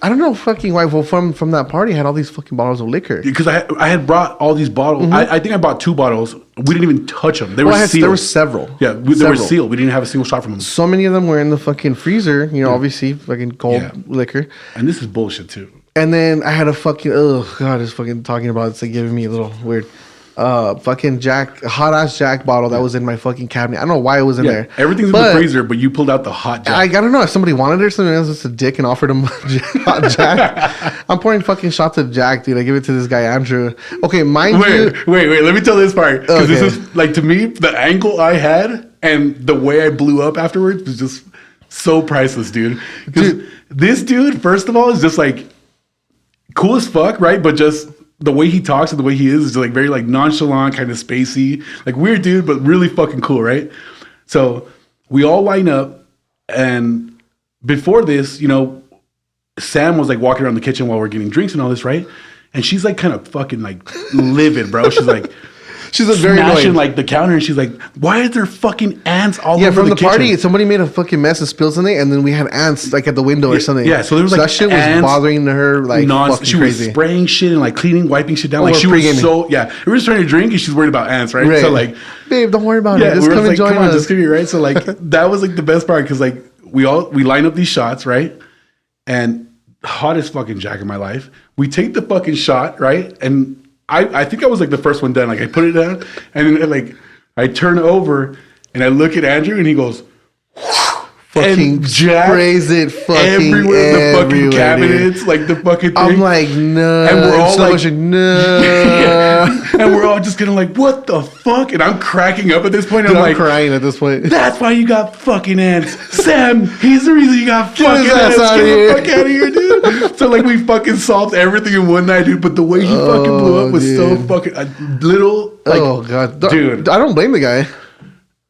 [SPEAKER 2] I don't know fucking why. Well, from that party, I had all these fucking bottles of liquor.
[SPEAKER 1] Because I had brought all these bottles. I think I bought 2 bottles. We didn't even touch them. They were sealed.
[SPEAKER 2] There were several.
[SPEAKER 1] Yeah, they were sealed. We didn't have a single shot from them.
[SPEAKER 2] So many of them were in the fucking freezer. You know, obviously fucking cold liquor.
[SPEAKER 1] And this is bullshit too.
[SPEAKER 2] And then I had a fucking just fucking talking about it's like giving me a little weird. Fucking hot ass Jack bottle that was in my fucking cabinet. I don't know why it was in there.
[SPEAKER 1] Everything's in the freezer, but you pulled out the hot Jack.
[SPEAKER 2] I don't know if somebody wanted it or somebody else was a dick and offered him hot Jack. I'm pouring fucking shots of Jack, dude. I give it to this guy Andrew. Okay,
[SPEAKER 1] Wait. Let me tell this part because this is like to me the angle I had. And the way I blew up afterwards was just so priceless, dude. Because this dude, first of all, is just like cool as fuck, right? But just the way he talks and the way he is like very like nonchalant, kind of spacey, like weird dude, but really fucking cool, right? So we all line up, and before this, you know, Sam was like walking around the kitchen while we're getting drinks and all this, right? And she's like kind of fucking like livid, bro. She's like,
[SPEAKER 2] she's a very
[SPEAKER 1] smashing
[SPEAKER 2] annoying.
[SPEAKER 1] like the counter, and she's like, "Why is there fucking ants all over
[SPEAKER 2] from
[SPEAKER 1] the
[SPEAKER 2] the
[SPEAKER 1] kitchen?"
[SPEAKER 2] party, somebody made a fucking mess and spilled something, and then we had ants like at the window or something.
[SPEAKER 1] Yeah, so there was like
[SPEAKER 2] that shit was
[SPEAKER 1] ants,
[SPEAKER 2] bothering her like fucking
[SPEAKER 1] she
[SPEAKER 2] crazy.
[SPEAKER 1] was spraying shit and like cleaning, wiping shit down.
[SPEAKER 2] Oh,
[SPEAKER 1] Like
[SPEAKER 2] we're
[SPEAKER 1] she was
[SPEAKER 2] pre-gaming.
[SPEAKER 1] so we were just trying to drink, and she's worried about ants, right? So like,
[SPEAKER 2] babe, don't worry about it.
[SPEAKER 1] yeah,
[SPEAKER 2] Just
[SPEAKER 1] we were
[SPEAKER 2] come and
[SPEAKER 1] like,
[SPEAKER 2] join
[SPEAKER 1] come on,
[SPEAKER 2] us.
[SPEAKER 1] just give me right. So like that was like the best part because like we line up these shots, right? And hottest fucking Jack in my life. We take the fucking shot, right? And I think I was like the first one done. Like I put it down, and then like I turn over and I look at Andrew, and he goes,
[SPEAKER 2] Fucking
[SPEAKER 1] and Jack
[SPEAKER 2] sprays it fucking
[SPEAKER 1] everywhere, the fucking
[SPEAKER 2] everywhere,
[SPEAKER 1] cabinets,
[SPEAKER 2] dude.
[SPEAKER 1] like the fucking thing.
[SPEAKER 2] I'm like, no.
[SPEAKER 1] And we're all like,
[SPEAKER 2] no.
[SPEAKER 1] Yeah. And we're all just getting like, what the fuck? And I'm cracking up at this point.
[SPEAKER 2] Dude,
[SPEAKER 1] I'm
[SPEAKER 2] I'm
[SPEAKER 1] like,
[SPEAKER 2] crying at this point.
[SPEAKER 1] that's why you got fucking ants. Sam, he's the reason you got
[SPEAKER 2] Get
[SPEAKER 1] fucking
[SPEAKER 2] his ass
[SPEAKER 1] ants.
[SPEAKER 2] outta
[SPEAKER 1] Get
[SPEAKER 2] here.
[SPEAKER 1] the fuck out of here, dude. So like we fucking solved everything in one night, dude. But the way he fucking blew up was so
[SPEAKER 2] dude.
[SPEAKER 1] fucking little. Like,
[SPEAKER 2] Oh god,
[SPEAKER 1] dude.
[SPEAKER 2] I don't blame the guy.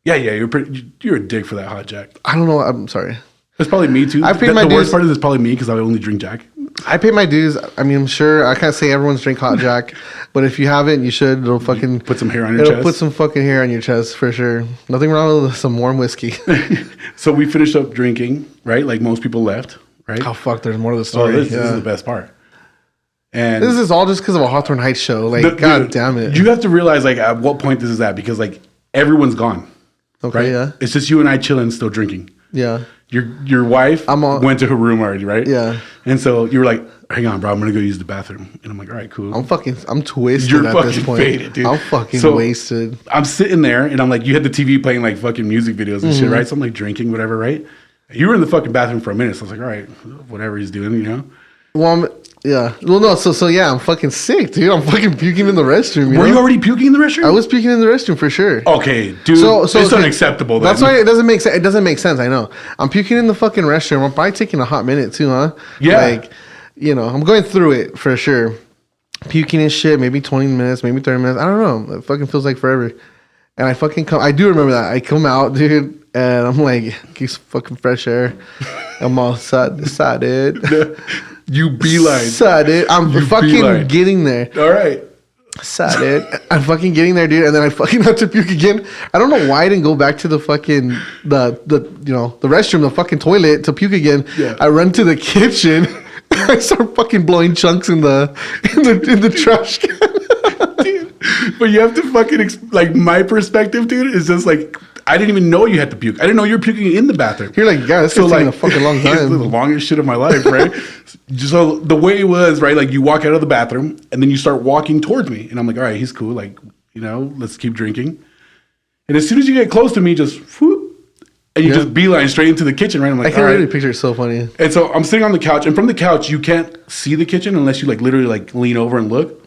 [SPEAKER 1] Yeah, you're a dick for that hot Jack.
[SPEAKER 2] I don't know. I'm sorry.
[SPEAKER 1] It's probably me too.
[SPEAKER 2] I paid
[SPEAKER 1] the
[SPEAKER 2] my
[SPEAKER 1] worst
[SPEAKER 2] dues.
[SPEAKER 1] part is it's probably me because I only drink Jack.
[SPEAKER 2] I pay my dues. I mean, I'm sure I can't say everyone's drink hot Jack, but if you haven't, you should. It'll fucking
[SPEAKER 1] Put some hair on your
[SPEAKER 2] it'll
[SPEAKER 1] chest.
[SPEAKER 2] put some fucking hair on your chest for sure. Nothing wrong with some warm whiskey.
[SPEAKER 1] So we finished up drinking, right? Like most people left, right?
[SPEAKER 2] Oh fuck! There's more to the
[SPEAKER 1] Oh,
[SPEAKER 2] story.
[SPEAKER 1] this is the best part. And
[SPEAKER 2] This is all just because of a Hawthorne Heights show. Like, god
[SPEAKER 1] dude,
[SPEAKER 2] damn it.
[SPEAKER 1] You have to realize like at what point this is at because like everyone's gone.
[SPEAKER 2] Okay,
[SPEAKER 1] right?
[SPEAKER 2] yeah.
[SPEAKER 1] It's just you and I chilling, still drinking.
[SPEAKER 2] Yeah.
[SPEAKER 1] Your wife went to her room already, right?
[SPEAKER 2] Yeah.
[SPEAKER 1] And so you were like, hang on, bro, I'm gonna go use the bathroom. And I'm like, all right, cool.
[SPEAKER 2] I'm twisted
[SPEAKER 1] You're
[SPEAKER 2] at this
[SPEAKER 1] fucking
[SPEAKER 2] point.
[SPEAKER 1] faded, dude.
[SPEAKER 2] I'm fucking
[SPEAKER 1] So,
[SPEAKER 2] wasted.
[SPEAKER 1] I'm sitting there and I'm like, you had the TV playing like fucking music videos and shit,
[SPEAKER 2] Mm-hmm.
[SPEAKER 1] right? So I'm like drinking, whatever, right? You were in the fucking bathroom for a minute. So I was like, all right, whatever he's doing, you know?
[SPEAKER 2] Well, yeah. Well, no. So yeah, I'm fucking sick, dude. I'm fucking puking in the restroom.
[SPEAKER 1] Were you already puking in the restroom?
[SPEAKER 2] I was puking in the restroom for sure.
[SPEAKER 1] Okay, dude.
[SPEAKER 2] So
[SPEAKER 1] it's
[SPEAKER 2] okay,
[SPEAKER 1] unacceptable. Then.
[SPEAKER 2] That's why it doesn't make sense. It doesn't make sense. I know. I'm puking in the fucking restroom. I'm probably taking a hot minute too, huh?
[SPEAKER 1] Yeah.
[SPEAKER 2] Like, you know, I'm going through it for sure. Puking and shit. Maybe 20 minutes. Maybe 30 minutes. I don't know. It fucking feels like forever. And I fucking come. I do remember that. I come out, dude, and I'm like, geez, fucking fresh air. I'm all excited.
[SPEAKER 1] You beeline.
[SPEAKER 2] Excited. I'm
[SPEAKER 1] You
[SPEAKER 2] fucking
[SPEAKER 1] beeline.
[SPEAKER 2] getting there.
[SPEAKER 1] All right.
[SPEAKER 2] Excited. I'm fucking getting there, dude, and then I fucking had to puke again. I don't know why I didn't go back to the fucking the restroom, the fucking toilet to puke again.
[SPEAKER 1] Yeah.
[SPEAKER 2] I run to the kitchen. I start fucking blowing chunks in the trash can.
[SPEAKER 1] Dude. But you have to fucking like my perspective, dude, is just like I didn't even know you had to puke. I didn't know you were puking in the bathroom.
[SPEAKER 2] You're like, God, this is taking a fucking long
[SPEAKER 1] It's the
[SPEAKER 2] time.
[SPEAKER 1] longest shit of my life, right? So the way it was, right? Like you walk out of the bathroom and then you start walking towards me, and I'm like, all right, he's cool. Like, you know, let's keep drinking. And as soon as you get close to me, just whoop, and you
[SPEAKER 2] Yeah.
[SPEAKER 1] just beeline straight into the kitchen, right? I'm
[SPEAKER 2] I
[SPEAKER 1] like,
[SPEAKER 2] can
[SPEAKER 1] all right.
[SPEAKER 2] really picture it. So funny.
[SPEAKER 1] And so I'm sitting on the couch, and from the couch you can't see the kitchen unless you like literally like lean over and look.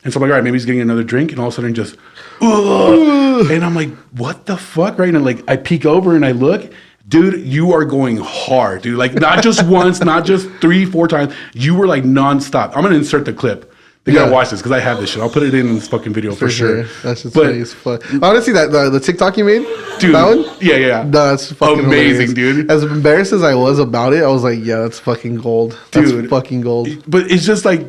[SPEAKER 1] And so I'm like, all right, maybe he's getting another drink, and all of a sudden just, ugh. And I'm like, what the fuck, right? And like I peek over and I look, dude, you are going hard, dude. Like not just once, not just 3-4 times. You were like nonstop. I'm gonna insert the clip. They gotta
[SPEAKER 2] Yeah.
[SPEAKER 1] watch this because I have this shit. I'll put it in this fucking video for sure.
[SPEAKER 2] That's just
[SPEAKER 1] But
[SPEAKER 2] funny as fuck. Honestly, that the TikTok you made,
[SPEAKER 1] dude,
[SPEAKER 2] that one.
[SPEAKER 1] yeah.
[SPEAKER 2] No, that's fucking
[SPEAKER 1] Amazing,
[SPEAKER 2] hilarious.
[SPEAKER 1] dude.
[SPEAKER 2] As embarrassed as I was about it, I was like, yeah, that's fucking gold. That's
[SPEAKER 1] Dude.
[SPEAKER 2] fucking gold.
[SPEAKER 1] But it's just like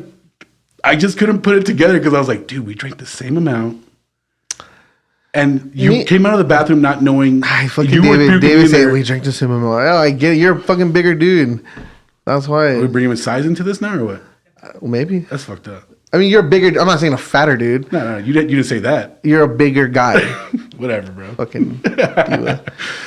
[SPEAKER 1] I just couldn't put it together because I was like, dude, we drank the same amount. And you came out of the bathroom not knowing
[SPEAKER 2] I fucking
[SPEAKER 1] you were
[SPEAKER 2] David.
[SPEAKER 1] puking
[SPEAKER 2] David
[SPEAKER 1] in
[SPEAKER 2] said
[SPEAKER 1] there.
[SPEAKER 2] we drank the same amount. Oh, I get it. You're a fucking bigger dude. That's why.
[SPEAKER 1] Are we bringing size into this now or what?
[SPEAKER 2] Well, maybe.
[SPEAKER 1] That's fucked up.
[SPEAKER 2] I mean, you're a bigger. I'm not saying a fatter dude.
[SPEAKER 1] No, you didn't say that.
[SPEAKER 2] You're a bigger guy.
[SPEAKER 1] Whatever, bro.
[SPEAKER 2] Fucking diva.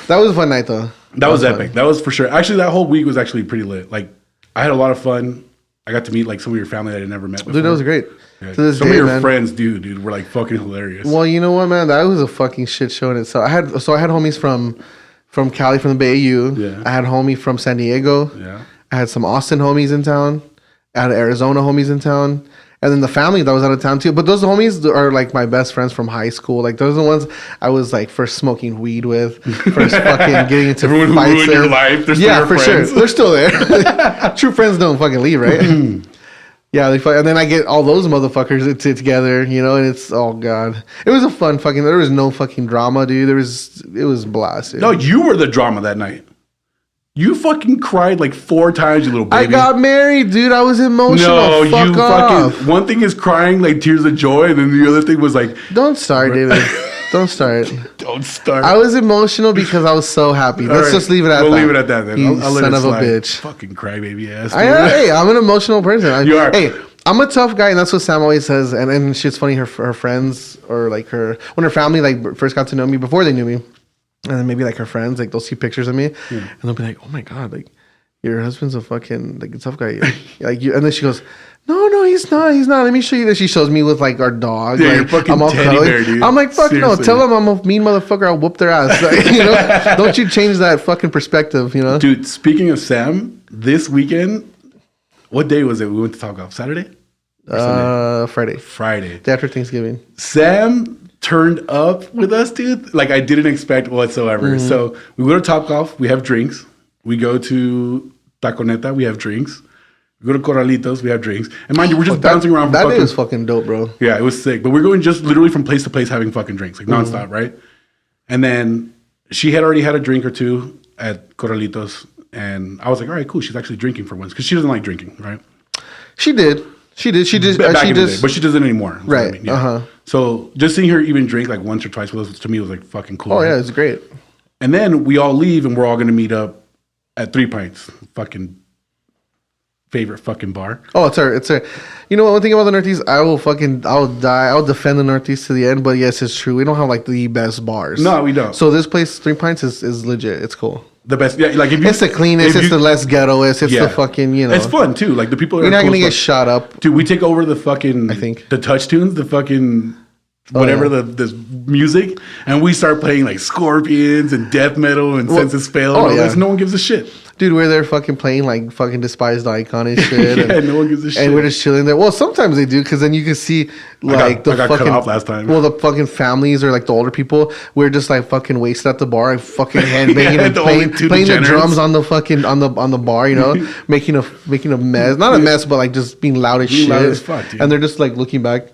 [SPEAKER 2] That was a fun night though.
[SPEAKER 1] That was
[SPEAKER 2] fun.
[SPEAKER 1] epic. That was for sure. Actually, that whole week was actually pretty lit. Like, I had a lot of fun. I got to meet like some of your family that I never met before.
[SPEAKER 2] Dude, that was great.
[SPEAKER 1] Yeah.
[SPEAKER 2] To this
[SPEAKER 1] Some
[SPEAKER 2] day,
[SPEAKER 1] of your
[SPEAKER 2] man.
[SPEAKER 1] friends, dude, were like fucking hilarious.
[SPEAKER 2] Well, you know what, man? That was a fucking shit show in itself. I had homies from Cali, from the Bay AU.
[SPEAKER 1] Yeah.
[SPEAKER 2] I had homie from San Diego.
[SPEAKER 1] Yeah.
[SPEAKER 2] I had some Austin homies in town. I had Arizona homies in town. And then the family that was out of town too. But those homies are like my best friends from high school. Like those are the ones I was like first smoking weed with, first fucking getting into
[SPEAKER 1] Everyone who
[SPEAKER 2] fights
[SPEAKER 1] ruined your
[SPEAKER 2] with.
[SPEAKER 1] life, they're still
[SPEAKER 2] Yeah,
[SPEAKER 1] your
[SPEAKER 2] for
[SPEAKER 1] friends.
[SPEAKER 2] sure. They're still there. True friends don't fucking leave, right? Yeah, and then I get all those motherfuckers together, you know, and it's, oh god, it was a fun fucking. There was no fucking drama, dude. It was blast. Dude.
[SPEAKER 1] No, you were the drama that night. You fucking cried like 4 times, you little baby.
[SPEAKER 2] I got married, dude. I was emotional.
[SPEAKER 1] No,
[SPEAKER 2] Fuck
[SPEAKER 1] you
[SPEAKER 2] off.
[SPEAKER 1] fucking. One thing is crying like tears of joy, and then the other thing was like,
[SPEAKER 2] Don't start, David. Don't start.
[SPEAKER 1] don't start.
[SPEAKER 2] I was emotional because I was so happy. Let's
[SPEAKER 1] right.
[SPEAKER 2] just leave it at that.
[SPEAKER 1] We'll leave it at that then.
[SPEAKER 2] You
[SPEAKER 1] I'll let
[SPEAKER 2] son
[SPEAKER 1] it
[SPEAKER 2] of a
[SPEAKER 1] slide.
[SPEAKER 2] bitch.
[SPEAKER 1] Fucking crybaby ass.
[SPEAKER 2] Hey, I'm an emotional person.
[SPEAKER 1] You are.
[SPEAKER 2] Hey, I'm a tough guy, and that's what Sam always says. And shit's funny. Her friends or like when her family like first got to know me before they knew me, and then maybe like her friends like they'll see pictures of me, and they'll be like, "Oh my god, like your husband's a fucking like a tough guy." Like you, and then she goes, No, he's not. Let me show you this. She shows me with like our dog.
[SPEAKER 1] Yeah,
[SPEAKER 2] like,
[SPEAKER 1] your fucking
[SPEAKER 2] I'm all
[SPEAKER 1] teddy
[SPEAKER 2] cuddly.
[SPEAKER 1] bear, dude.
[SPEAKER 2] I'm like, fuck
[SPEAKER 1] Seriously.
[SPEAKER 2] no. Tell them I'm a mean motherfucker. I'll whoop their ass. Like, you know, don't you change that fucking perspective, you know?
[SPEAKER 1] Dude, speaking of Sam, this weekend, what day was it? We went to Talk Off Saturday?
[SPEAKER 2] Friday.
[SPEAKER 1] Friday.
[SPEAKER 2] Day after Thanksgiving.
[SPEAKER 1] Sam turned up with us, dude. Like I didn't expect whatsoever. So we go to Top Golf, we have drinks. We go to Taconeta, we have drinks. We go to Corralitos, we have drinks. And mind you, we're just bouncing around.
[SPEAKER 2] That day was fucking dope, bro.
[SPEAKER 1] Yeah, it was sick. But we're going just literally from place to place having fucking drinks, like nonstop, right? And then she had already had a drink or two at Corralitos. And I was like, all right, cool. She's actually drinking for once. Because she doesn't like drinking, right?
[SPEAKER 2] She did. She did.
[SPEAKER 1] Back in the day, but she doesn't anymore. That's what I
[SPEAKER 2] Right.
[SPEAKER 1] mean, yeah. So just seeing her even drink like once or twice with us, to me was like fucking cool.
[SPEAKER 2] Oh,
[SPEAKER 1] right?
[SPEAKER 2] yeah, it's great.
[SPEAKER 1] And then we all leave and we're all going to meet up at 3 Pints. Fucking favorite fucking bar.
[SPEAKER 2] Oh, it's her. You know what? One thing about the Northeast, I'll die. I'll defend the Northeast to the end. But yes, it's true. We don't have like the best bars.
[SPEAKER 1] No, we don't.
[SPEAKER 2] So this place, 3 Pints, is legit. It's cool.
[SPEAKER 1] The best. Yeah, like if you,
[SPEAKER 2] It's the cleanest. It's the less ghettoest. It's
[SPEAKER 1] Yeah.
[SPEAKER 2] the fucking, you know.
[SPEAKER 1] It's fun too. Like the people are
[SPEAKER 2] You're not
[SPEAKER 1] cool
[SPEAKER 2] going to
[SPEAKER 1] as
[SPEAKER 2] get
[SPEAKER 1] fuck.
[SPEAKER 2] shot up.
[SPEAKER 1] Dude, we take over the fucking,
[SPEAKER 2] I think.
[SPEAKER 1] the touch tunes, the fucking whatever the music, and we start playing like Scorpions and death metal and Census Fail and all
[SPEAKER 2] yeah.
[SPEAKER 1] this. No one gives a shit.
[SPEAKER 2] Dude, we're there fucking playing like fucking Despised Icon and shit.
[SPEAKER 1] Yeah,
[SPEAKER 2] and,
[SPEAKER 1] no one gives a shit.
[SPEAKER 2] And we're just chilling there. Well, sometimes they do, because then you can see like
[SPEAKER 1] I got cut off last time.
[SPEAKER 2] Well, the fucking families or like the older people, we're just like fucking wasted at the bar, like fucking headbanging
[SPEAKER 1] Yeah,
[SPEAKER 2] and
[SPEAKER 1] the
[SPEAKER 2] playing
[SPEAKER 1] only two
[SPEAKER 2] the
[SPEAKER 1] degenerates.
[SPEAKER 2] drums on the fucking on the bar, you know, making a mess. Not a mess, but like just being loud as
[SPEAKER 1] Being
[SPEAKER 2] shit.
[SPEAKER 1] loud as fuck, dude.
[SPEAKER 2] And they're just like looking back,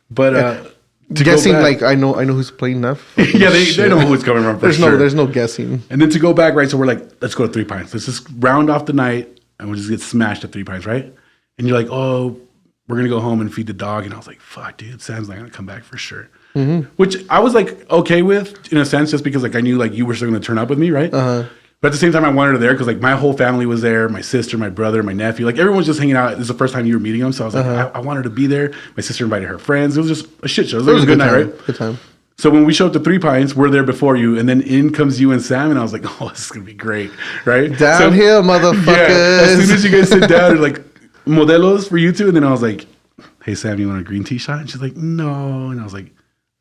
[SPEAKER 1] But to
[SPEAKER 2] guessing
[SPEAKER 1] go back,
[SPEAKER 2] like I know who's playing that.
[SPEAKER 1] yeah, they know who it's coming from for
[SPEAKER 2] There's
[SPEAKER 1] sure.
[SPEAKER 2] there's no guessing.
[SPEAKER 1] And then to go back, right? So we're like, let's go to 3 Pints. Let's just round off the night and we'll just get smashed at 3 Pints, right? And you're like, oh, we're gonna go home and feed the dog. And I was like, fuck, dude, Sam's not gonna come back for sure. Which I was like okay with in a sense, just because like I knew like you were still gonna turn up with me, right? But at the same time, I wanted her there because like my whole family was there, my sister, my brother, my nephew, like everyone was just hanging out. This is the first time you were meeting them, so I was like, I wanted her to be there. My sister invited her friends. It was just a shit show. It was a good night,
[SPEAKER 2] time.
[SPEAKER 1] right?
[SPEAKER 2] Good time.
[SPEAKER 1] So when we show up to 3 Pints, we're there before you, and then in comes you and Sam, and I was like, oh, this is gonna be great, right?
[SPEAKER 2] Downhill, motherfuckers.
[SPEAKER 1] Yeah, as soon as you guys sit down, and like modelos for you two, and then I was like, hey Sam, you want a green tea shot? And she's like, no, and I was like,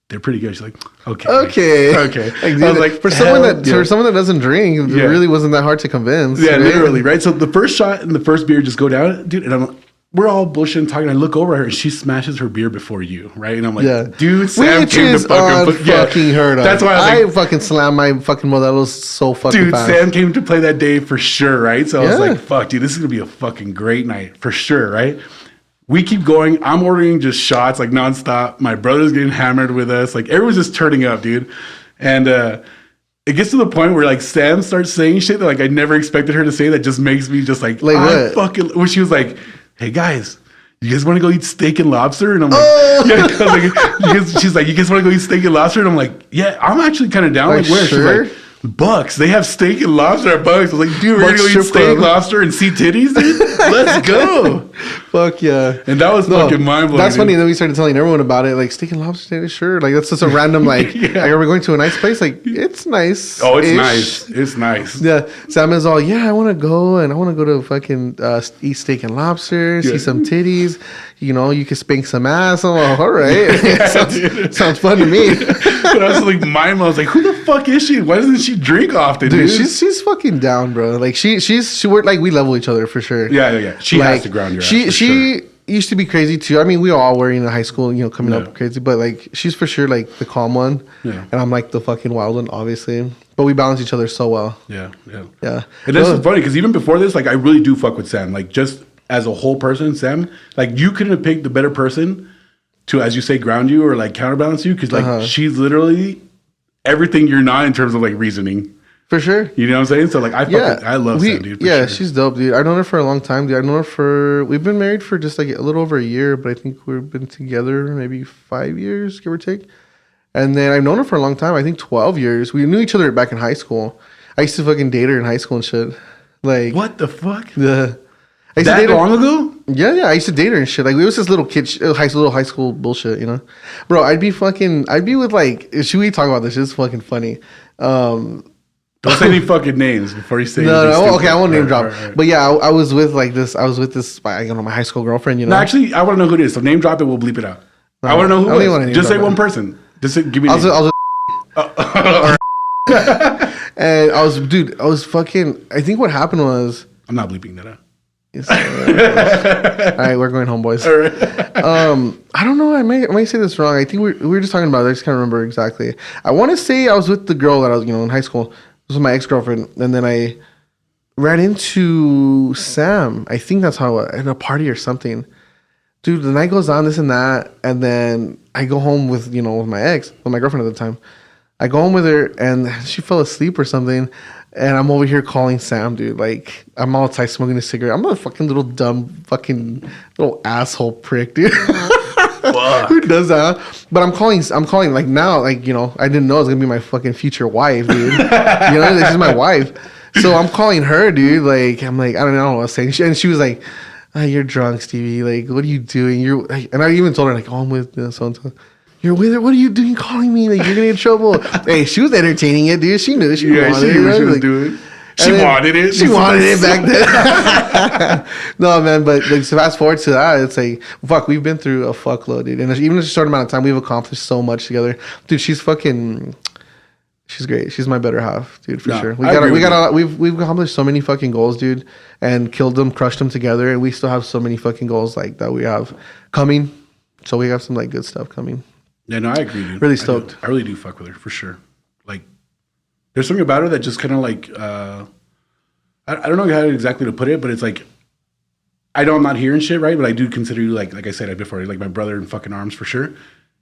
[SPEAKER 1] they're pretty good. She's like, okay.
[SPEAKER 2] Like,
[SPEAKER 1] I was like,
[SPEAKER 2] for someone that
[SPEAKER 1] yeah.
[SPEAKER 2] for someone that doesn't drink, it
[SPEAKER 1] Yeah.
[SPEAKER 2] really wasn't that hard to convince.
[SPEAKER 1] Yeah,
[SPEAKER 2] right?
[SPEAKER 1] literally, right? So the first shot and the first beer just go down, dude, and we're all bullshitting, talking. I look over at her, and she smashes her beer before you, right? And I'm like,
[SPEAKER 2] Yeah,
[SPEAKER 1] dude, Sam
[SPEAKER 2] which
[SPEAKER 1] came
[SPEAKER 2] is
[SPEAKER 1] to fucking
[SPEAKER 2] fucking heard of.
[SPEAKER 1] That's why I was like,
[SPEAKER 2] fucking slammed my fucking Modelos so fucking
[SPEAKER 1] dude,
[SPEAKER 2] fast.
[SPEAKER 1] Sam came to play that day for sure, right? So I was
[SPEAKER 2] Yeah.
[SPEAKER 1] like, fuck, dude, this is gonna be a fucking great night for sure, right? We keep going. I'm ordering just shots like nonstop. My brother's getting hammered with us. Like everyone's just turning up, dude. And it gets to the point where like Sam starts saying shit that like I never expected her to say that just makes me just like
[SPEAKER 2] what?
[SPEAKER 1] fucking. Where she was like, "Hey guys, you guys want to go eat steak and lobster?" And I'm like, yeah. I was like, she's like, "You guys want to go eat steak and lobster?" And I'm like, "Yeah, I'm actually kind of down."
[SPEAKER 2] Like,
[SPEAKER 1] Like where?
[SPEAKER 2] sure?
[SPEAKER 1] She's like, Bucks. They have steak and lobster at Bucks. I was like, dude, we're
[SPEAKER 2] Bucks
[SPEAKER 1] gonna go eat
[SPEAKER 2] strip
[SPEAKER 1] steak,
[SPEAKER 2] club.
[SPEAKER 1] lobster, and see titties, dude. Let's go.
[SPEAKER 2] Fuck yeah.
[SPEAKER 1] And that was fucking mind blowing.
[SPEAKER 2] That's funny. Then we started telling everyone about it. Like steak and lobster, sure. Like that's just a random like.
[SPEAKER 1] Yeah.
[SPEAKER 2] Like, are we going to a nice place? Like it's nice.
[SPEAKER 1] Oh, it's nice. It's nice.
[SPEAKER 2] Yeah, Sam is all, yeah, I want to go and I want to go to fucking eat steak and lobster,
[SPEAKER 1] Yeah.
[SPEAKER 2] see some titties. You know, you can spank some ass. I'm like, all right. sounds fun to me.
[SPEAKER 1] But I was like, my mom was like, who the fuck is she? Why doesn't she drink often,
[SPEAKER 2] Dude,
[SPEAKER 1] dude?
[SPEAKER 2] she's fucking down, bro. Like we're like we level each other for sure.
[SPEAKER 1] Yeah. She
[SPEAKER 2] like,
[SPEAKER 1] has to ground your ass. For sure.
[SPEAKER 2] used to be crazy too. I mean, we all were in high school, coming up crazy, but like she's for sure like the calm one, and I'm like the fucking wild one, obviously. But we balance each other so well.
[SPEAKER 1] Yeah.
[SPEAKER 2] And
[SPEAKER 1] And that's funny because even before this, like I really do fuck with Sam. Like just as a whole person, Sam, like you couldn't have picked the better person to, as you say, ground you or like counterbalance you, because like she's literally everything you're not in terms of like reasoning.
[SPEAKER 2] For sure.
[SPEAKER 1] You know what I'm saying? So like I love Sam, dude.
[SPEAKER 2] Yeah, she's dope, dude. I've known her for a long time, dude. We've been married for just like a little over a year, but I think we've been together maybe 5 years, give or take. And then I've known her for a long time. I think 12 years. We knew each other back in high school. I used to fucking date her in high school and shit. Like
[SPEAKER 1] what the fuck?
[SPEAKER 2] I used
[SPEAKER 1] that
[SPEAKER 2] to date her.
[SPEAKER 1] long ago?
[SPEAKER 2] Yeah. I used to date her and shit. Like, it was this little high school bullshit, Bro, I'd be with like, should we talk about this? It's fucking funny.
[SPEAKER 1] Don't say any fucking names before you say
[SPEAKER 2] No. Okay, I won't name drop. Right. But yeah, I was with this, my high school girlfriend,
[SPEAKER 1] No, actually, I want to know who it is. So name drop it, we'll bleep it out. No, I want to know who it is. Just say one person. Just say, give me a name.
[SPEAKER 2] And I was fucking, I think what happened was.
[SPEAKER 1] I'm not bleeping that out.
[SPEAKER 2] Yes, all right, we're going home, boys. All right. I don't know. I might say this wrong. I think we were just talking about it. I just can't remember exactly. I want to say I was with the girl that I was, in high school. This was my ex-girlfriend, and then I ran into Sam. I think that's how at a party or something. Dude, the night goes on, this and that, and then I go home with with my ex, with my girlfriend at the time. I go home with her, and she fell asleep or something. And I'm over here calling Sam, dude. Like, I'm outside smoking a cigarette. I'm a fucking little dumb, fucking little asshole prick, dude. Who does that? But I'm calling like now, like, I didn't know it was gonna be my fucking future wife, dude. This is my wife. So I'm calling her, dude. Like, I'm like, I don't know what I was saying. And she was like, you're drunk, Stevie. Like, what are you doing? And I even told her, like, I'm with so-and-so. You're with her? What are you doing calling me? Like, you're going to get in trouble. Hey, she was entertaining it, dude. She knew she wanted it. What she was doing.
[SPEAKER 1] She wanted it.
[SPEAKER 2] She wanted it back then. No, man, but like, so fast forward to that, it's like, fuck, we've been through a fuckload, dude. And even in a short amount of time, we've accomplished so much together. Dude, she's great. She's my better half, dude, for sure. We've accomplished so many fucking goals, dude, and killed them, crushed them together. And we still have so many fucking goals like that we have coming. So we have some like good stuff coming.
[SPEAKER 1] Yeah, no, I agree, dude.
[SPEAKER 2] Really stoked.
[SPEAKER 1] I really do fuck with her, for sure. Like, there's something about her that just kind of like, I don't know how exactly to put it, but it's like, I know I'm not here and shit, right? But I do consider you, like I said before, like my brother in fucking arms, for sure.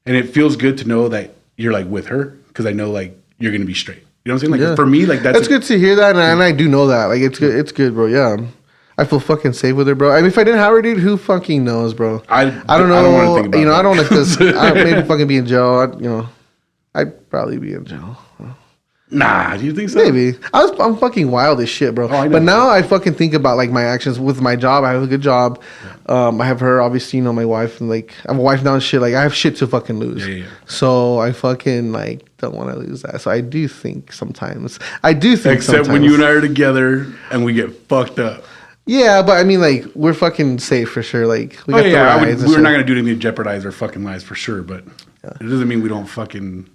[SPEAKER 1] And it feels good to know that you're like with her, because I know like you're going to be straight. You know what I'm saying? Like, for me, like
[SPEAKER 2] that's good to hear that. And I do know that. Like, it's good, bro. Yeah. I feel fucking safe with her, bro. I mean, if I didn't have her, dude, who fucking knows, bro? I don't know. I don't want to think about that. I don't want to. I'd maybe fucking be in jail. I'd probably be in jail.
[SPEAKER 1] Nah, do you think so?
[SPEAKER 2] Maybe. I'm fucking wild as shit, bro. Oh, but now I fucking think about like my actions with my job. I have a good job. I have her, obviously, my wife, and like I have a wife now and shit. Like, I have shit to fucking lose. Yeah. So I fucking like don't want to lose that. So I do think sometimes. Except
[SPEAKER 1] when you and I are together and we get fucked up.
[SPEAKER 2] Yeah, but I mean, like, we're fucking safe for sure. Like, we got the rides.
[SPEAKER 1] We're not gonna do anything to jeopardize our fucking lives for sure. But it doesn't mean we don't fucking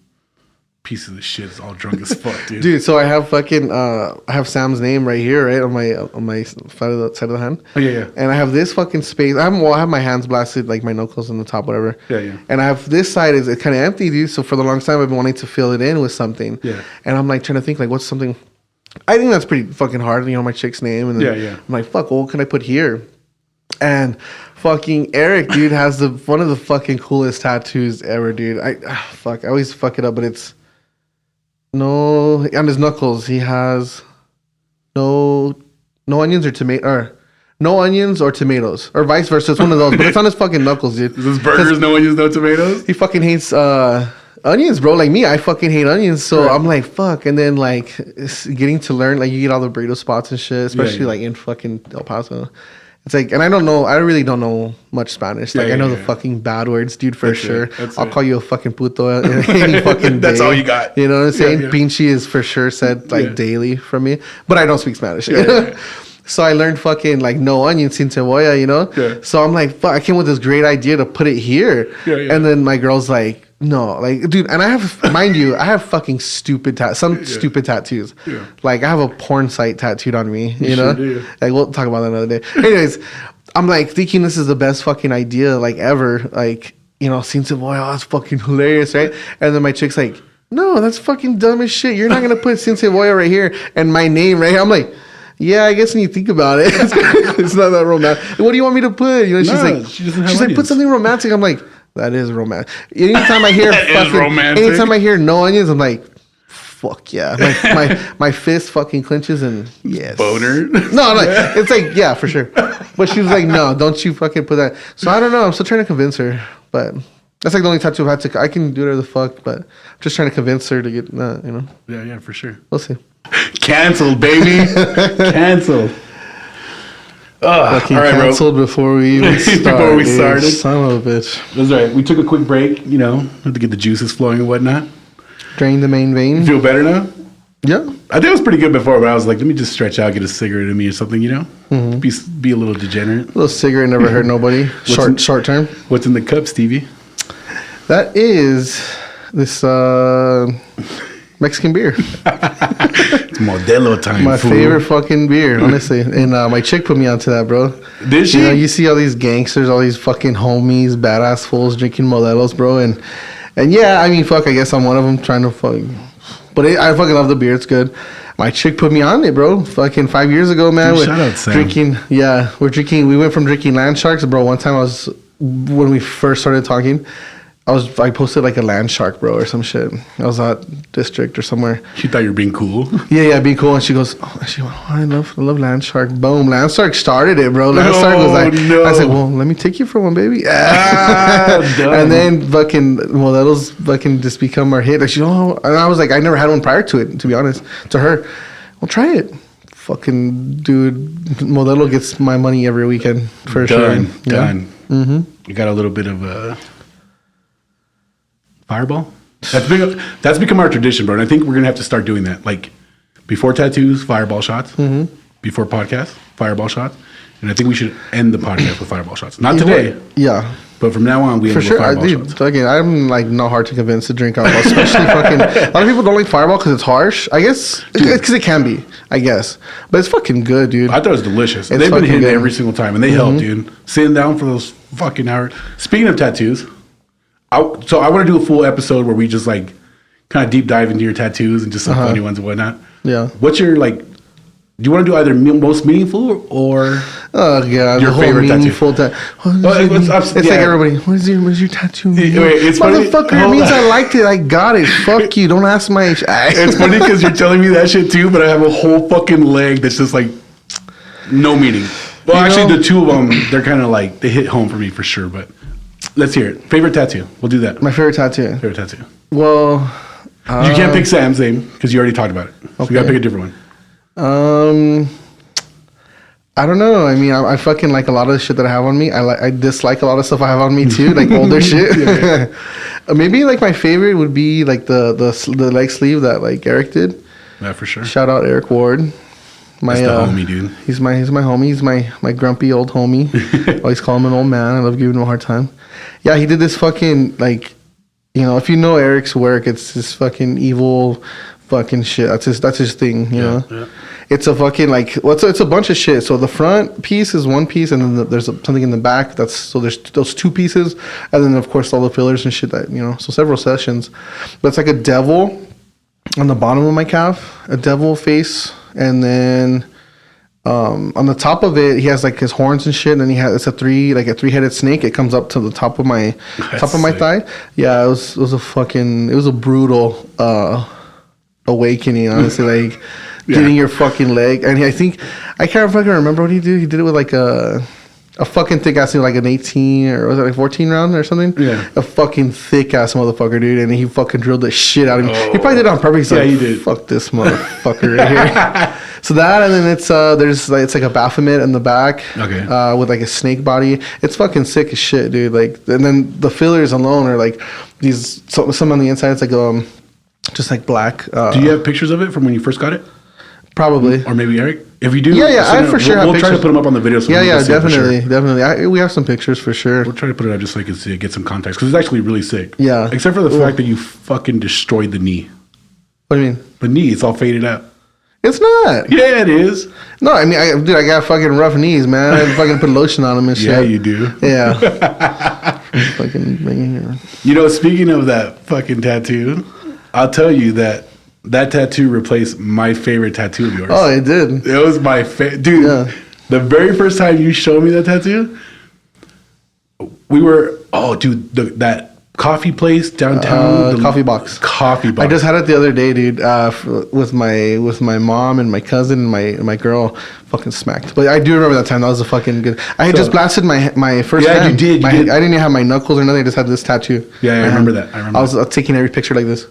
[SPEAKER 1] pieces of shit all drunk as fuck, dude.
[SPEAKER 2] Dude, so I have fucking I have Sam's name right here, right on my side of the hand.
[SPEAKER 1] Oh yeah. And
[SPEAKER 2] I have this fucking space. I have my hands blasted, like my knuckles on the top, whatever.
[SPEAKER 1] Yeah.
[SPEAKER 2] And I have this side is kind of empty, dude. So for the longest time, I've been wanting to fill it in with something.
[SPEAKER 1] Yeah.
[SPEAKER 2] And I'm like trying to think like what's something. I think that's pretty fucking hard, my chick's name. And then I'm like, fuck, what can I put here? And fucking Eric, dude, has one of the fucking coolest tattoos ever, dude. I always fuck it up, but it's on his knuckles, he has no onions or no onions or tomatoes, or vice versa. It's one of those, but it's on his fucking knuckles, dude.
[SPEAKER 1] Is this burgers, no onions, no tomatoes?
[SPEAKER 2] He fucking hates onions, bro. Like me, I fucking hate onions. So I'm like, fuck. And then like getting to learn, like you get all the burrito spots and shit, especially like in fucking El Paso. It's like, and I really don't know much Spanish. Like I know the fucking bad words, dude, for sure. I'll call you a fucking puto any fucking day.
[SPEAKER 1] That's all you got.
[SPEAKER 2] You know what I'm saying? Pinche is for sure said like daily from me, but I don't speak Spanish. So I learned fucking like no onion sin cebolla,
[SPEAKER 1] Yeah.
[SPEAKER 2] So I'm like, fuck, I came with this great idea to put it here. And then my girl's like, no, like, dude, and I have, mind you, I have fucking stupid stupid tattoos.
[SPEAKER 1] Yeah.
[SPEAKER 2] Like, I have a porn site tattooed on me, you know?
[SPEAKER 1] sure do.
[SPEAKER 2] Like, we'll talk about that another day. Anyways, I'm like thinking this is the best fucking idea, like, ever. Like, you know, Sin Cebolla, oh, that's fucking hilarious, right? And then my chick's like, no, that's fucking dumb as shit. You're not gonna put Sin Cebolla right here and my name right here. I'm like, yeah, I guess when you think about it, it's not that romantic. What do you want me to put? You know, she's like, put something romantic. I'm like, that is romantic. Anytime I hear anytime I hear no onions, I'm like, fuck yeah. My fist fucking clenches and yes.
[SPEAKER 1] Boner.
[SPEAKER 2] No, like, it's like, yeah, for sure. But she was like, no, don't you fucking put that. So I don't know. I'm still trying to convince her, but that's like the only tattoo I've had to. I can do whatever the fuck, but I'm just trying to convince her to get, you know.
[SPEAKER 1] Yeah, for sure.
[SPEAKER 2] We'll see.
[SPEAKER 1] Canceled, baby. Canceled.
[SPEAKER 2] Fucking
[SPEAKER 1] all right,
[SPEAKER 2] canceled
[SPEAKER 1] bro.
[SPEAKER 2] before we even started.
[SPEAKER 1] Before we started.
[SPEAKER 2] Son of a bitch.
[SPEAKER 1] That's right. We took a quick break, you know, to get the juices flowing and whatnot.
[SPEAKER 2] Drain the main vein.
[SPEAKER 1] You feel better now?
[SPEAKER 2] Yeah.
[SPEAKER 1] I think it was pretty good before, but I was like, let me just stretch out, get a cigarette in me or something, you know? Mm-hmm. Be a little degenerate.
[SPEAKER 2] A little cigarette never hurt nobody. Short term.
[SPEAKER 1] What's in the cup, Stevie?
[SPEAKER 2] That is this Mexican beer.
[SPEAKER 1] It's Modelo time.
[SPEAKER 2] My favorite fucking beer, honestly. And my chick put me onto that, bro.
[SPEAKER 1] Did she?
[SPEAKER 2] You know, you see all these gangsters, all these fucking homies, badass fools drinking Modelos, bro. And yeah, I mean, fuck, I guess I'm one of them trying to fuck. But I fucking love the beer. It's good. My chick put me on it, bro. Fucking 5 years ago, man.
[SPEAKER 1] Dude, shout out, Sam.
[SPEAKER 2] We went from drinking Land Sharks, bro. One time when we first started talking, I posted like a land shark, bro, or some shit. I was at District or somewhere.
[SPEAKER 1] She thought you were being cool.
[SPEAKER 2] Yeah, being cool. And she goes, I love land shark. Boom, land shark started it, bro. Land shark was like, no. I said, well, let me take you for one, baby. And then fucking Modelo's fucking just become our hit. Like, and I was like, I never had one prior to it, to be honest. To her, well, try it. Fucking dude, Modelo gets my money every weekend for sure.
[SPEAKER 1] Done.
[SPEAKER 2] Mm-hmm.
[SPEAKER 1] You got a little bit of a Fireball? That's become our tradition, bro. And I think we're going to have to start doing that. Like, before tattoos, Fireball shots. Mm-hmm. Before podcast, Fireball shots. And I think we should end the podcast with Fireball shots. Not today.
[SPEAKER 2] Yeah.
[SPEAKER 1] But from now on, we end with Fireball shots.
[SPEAKER 2] Again, I'm like not hard to convince to drink alcohol, especially fucking. A lot of people don't like Fireball because it's harsh. I guess because it can be. I guess, but it's fucking good, dude.
[SPEAKER 1] I thought it was delicious. They've been hitting every single time, and they help, dude. Sitting down for those fucking hours. Speaking of tattoos. So I want to do a full episode where we just like kind of deep dive into your tattoos and just some funny ones and whatnot.
[SPEAKER 2] Yeah.
[SPEAKER 1] What's your like? Do you want to do either most meaningful or
[SPEAKER 2] your
[SPEAKER 1] favorite
[SPEAKER 2] meaningful tattoo? It's like everybody. What is your tattoo?
[SPEAKER 1] It's
[SPEAKER 2] motherfucker. Funny. It means I liked it. I got it. Fuck you. Don't ask my.
[SPEAKER 1] It's funny because you're telling me that shit too, but I have a whole fucking leg that's just like no meaning. Well, actually, the two of them, they're kind of like they hit home for me for sure, but. Let's hear it. Favorite tattoo. We'll do that.
[SPEAKER 2] My favorite tattoo.
[SPEAKER 1] Favorite tattoo.
[SPEAKER 2] Well,
[SPEAKER 1] you can't pick Sam's name because you already talked about it. So you gotta pick a different
[SPEAKER 2] one. I don't know. I mean, I fucking like a lot of the shit that I have on me. I dislike a lot of stuff I have on me too, like older shit. Yeah. Maybe like my favorite would be like the leg sleeve that like Eric did.
[SPEAKER 1] Yeah, for sure.
[SPEAKER 2] Shout out Eric Ward.
[SPEAKER 1] That's the homie, dude.
[SPEAKER 2] He's my homie. He's my grumpy old homie. Always call him an old man. I love giving him a hard time. Yeah, he did this fucking like, you know, if you know Eric's work, it's this fucking evil fucking shit. That's his thing, you know. Yeah. It's a fucking like it's a bunch of shit. So the front piece is one piece, and then there's something in the back. There's those two pieces, and then of course all the fillers and shit that, you know. So several sessions, but it's like a devil on the bottom of my calf, a devil face. And then on the top of it, he has like his horns and shit. And then it's a three-headed snake. It comes up to the top of my thigh. Yeah, it was a brutal awakening. Honestly, like getting your fucking leg. And I can't fucking remember what he did. He did it with like a fucking thick ass, like an 18 or was it like 14 round or something? Yeah. A fucking thick ass motherfucker, dude. And he fucking drilled the shit out of me. Oh. He probably did it on purpose. He's he did. Fuck this motherfucker right here. So that, and then it's like a Baphomet in the back. Okay. With like a snake body. It's fucking sick as shit, dude. Like, and then the fillers alone are like these, some on the inside, it's like just like black.
[SPEAKER 1] Do you have pictures of it from when you first got it?
[SPEAKER 2] Probably.
[SPEAKER 1] or maybe Eric. If you do,
[SPEAKER 2] Yeah, I for sure have
[SPEAKER 1] We'll try to
[SPEAKER 2] pictures.
[SPEAKER 1] put them up on the video. So
[SPEAKER 2] Yeah,
[SPEAKER 1] we can see it for sure.
[SPEAKER 2] definitely. We have some pictures for sure.
[SPEAKER 1] We'll try to put it up just so you can see it, get some context, because it's actually really sick.
[SPEAKER 2] Yeah.
[SPEAKER 1] Except for the fact that you fucking destroyed the knee.
[SPEAKER 2] What do you mean?
[SPEAKER 1] The knee, it's all faded out.
[SPEAKER 2] It's not.
[SPEAKER 1] Yeah, it is.
[SPEAKER 2] No, I mean, I got fucking rough knees, man. I fucking put lotion on them and shit.
[SPEAKER 1] Yeah, you do.
[SPEAKER 2] Yeah. Fucking banging.
[SPEAKER 1] You know, speaking of that fucking tattoo, I'll tell you that tattoo replaced my favorite tattoo of yours.
[SPEAKER 2] Oh, it did.
[SPEAKER 1] It was my dude.
[SPEAKER 2] Yeah.
[SPEAKER 1] The very first time you showed me that tattoo, we were that coffee place downtown,
[SPEAKER 2] Coffee box.
[SPEAKER 1] Coffee box.
[SPEAKER 2] I just had it the other day, dude, with my mom and my cousin and my girl. Fucking smacked. But I do remember that time. That was a fucking good. I had just blasted my first hand.
[SPEAKER 1] You did.
[SPEAKER 2] I didn't even have my knuckles or nothing. I just had this tattoo.
[SPEAKER 1] Yeah, I remember that.
[SPEAKER 2] I was taking every picture like this.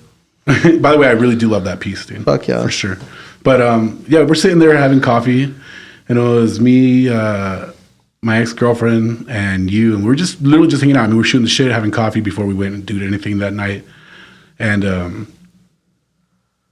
[SPEAKER 1] By the way, I really do love that piece, dude.
[SPEAKER 2] Fuck yeah.
[SPEAKER 1] For sure. But yeah, we're sitting there having coffee, and it was me, my ex-girlfriend, and you, and we were just literally just hanging out. I mean, we were shooting the shit, having coffee before we went and did anything that night. And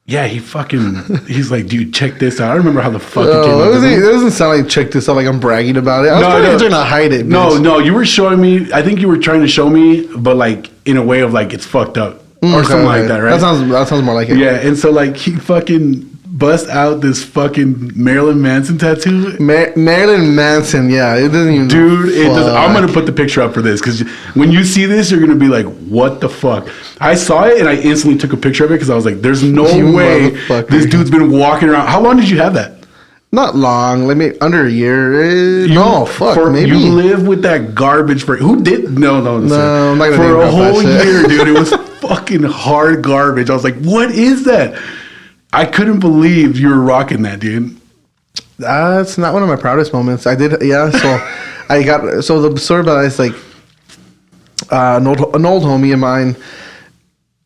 [SPEAKER 1] yeah, he's like, dude, check this out. I don't remember how the fuck it came out.
[SPEAKER 2] It doesn't sound like check this out like I'm bragging about it. I was probably trying to hide it.
[SPEAKER 1] No, you were showing me. I think you were trying to show me, but like in a way of like it's fucked up or something like that, right?
[SPEAKER 2] That sounds more like it.
[SPEAKER 1] Yeah, and so like he fucking bust out this fucking Marilyn Manson tattoo.
[SPEAKER 2] Marilyn Manson, yeah, it doesn't even.
[SPEAKER 1] Dude, it does. I'm gonna put the picture up for this because when you see this, you're gonna be like, "What the fuck?" I saw it and I instantly took a picture of it because I was like, "There's no way this dude's been walking around." How long did you have that?
[SPEAKER 2] Not long, like maybe under a year. Maybe
[SPEAKER 1] you live with that garbage for who did? No, I'm not gonna for a whole year, dude. It was fucking hard garbage. I was like, "What is that?" I couldn't believe you were rocking that, dude.
[SPEAKER 2] That's not one of my proudest moments. I did, yeah. So the story about it is like an old homie of mine.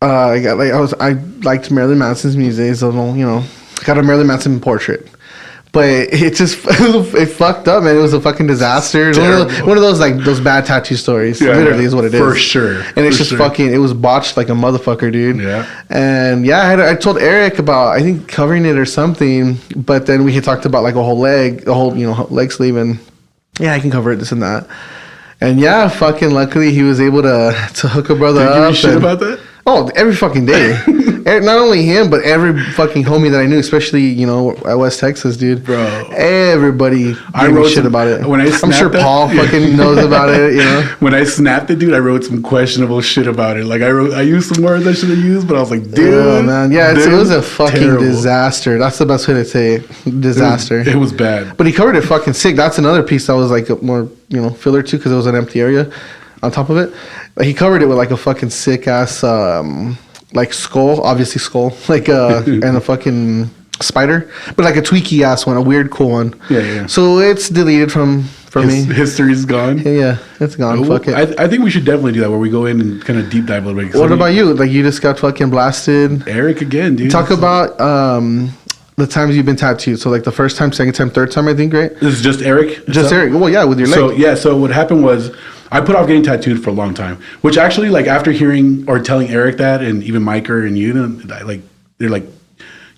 [SPEAKER 2] I liked Marilyn Manson's music, so got a Marilyn Manson portrait. But it just it fucked up, man. It was a fucking disaster. One of those like those bad tattoo stories. Yeah, literally is what it is.
[SPEAKER 1] For sure.
[SPEAKER 2] And it's just fucking. It was botched like a motherfucker, dude.
[SPEAKER 1] Yeah.
[SPEAKER 2] And yeah, I told Eric about I think covering it or something. But then we had talked about like a whole leg, leg sleeve, and yeah, I can cover it, this and that. And yeah, fucking luckily he was able to hook a brother up.
[SPEAKER 1] Did you give a shit about that?
[SPEAKER 2] Oh, every fucking day. Not only him, but every fucking homie that I knew, especially, at West Texas, dude.
[SPEAKER 1] Bro.
[SPEAKER 2] Everybody gave me shit about it. I'm sure Paul fucking knows about it,
[SPEAKER 1] When I snapped it, dude, I wrote some questionable shit about it. Like, I used some words I should have used, but I was like, dude.
[SPEAKER 2] Oh, man. Yeah, it was a fucking disaster. That's the best way to say it. Disaster.
[SPEAKER 1] It was bad.
[SPEAKER 2] But he covered it fucking sick. That's another piece that was like a more, filler too, because it was an empty area on top of it. He covered it with like a fucking sick ass, like skull, obviously skull, like and a fucking spider, but like a tweaky ass one, a weird cool one.
[SPEAKER 1] Yeah.
[SPEAKER 2] So it's deleted from me.
[SPEAKER 1] History's gone.
[SPEAKER 2] Yeah, it's gone. Fuck it.
[SPEAKER 1] I think we should definitely do that where we go in and kind of deep dive a little bit.
[SPEAKER 2] What about you? Like you just got fucking blasted.
[SPEAKER 1] Eric again, dude.
[SPEAKER 2] Talk about the times you've been tattooed. So like the first time, second time, third time, I think, right?
[SPEAKER 1] This is just Eric?
[SPEAKER 2] Just Eric. Well, yeah, with your leg.
[SPEAKER 1] So what happened was I put off getting tattooed for a long time, which actually, like, after hearing or telling Eric that, and even Micah and you, they're like,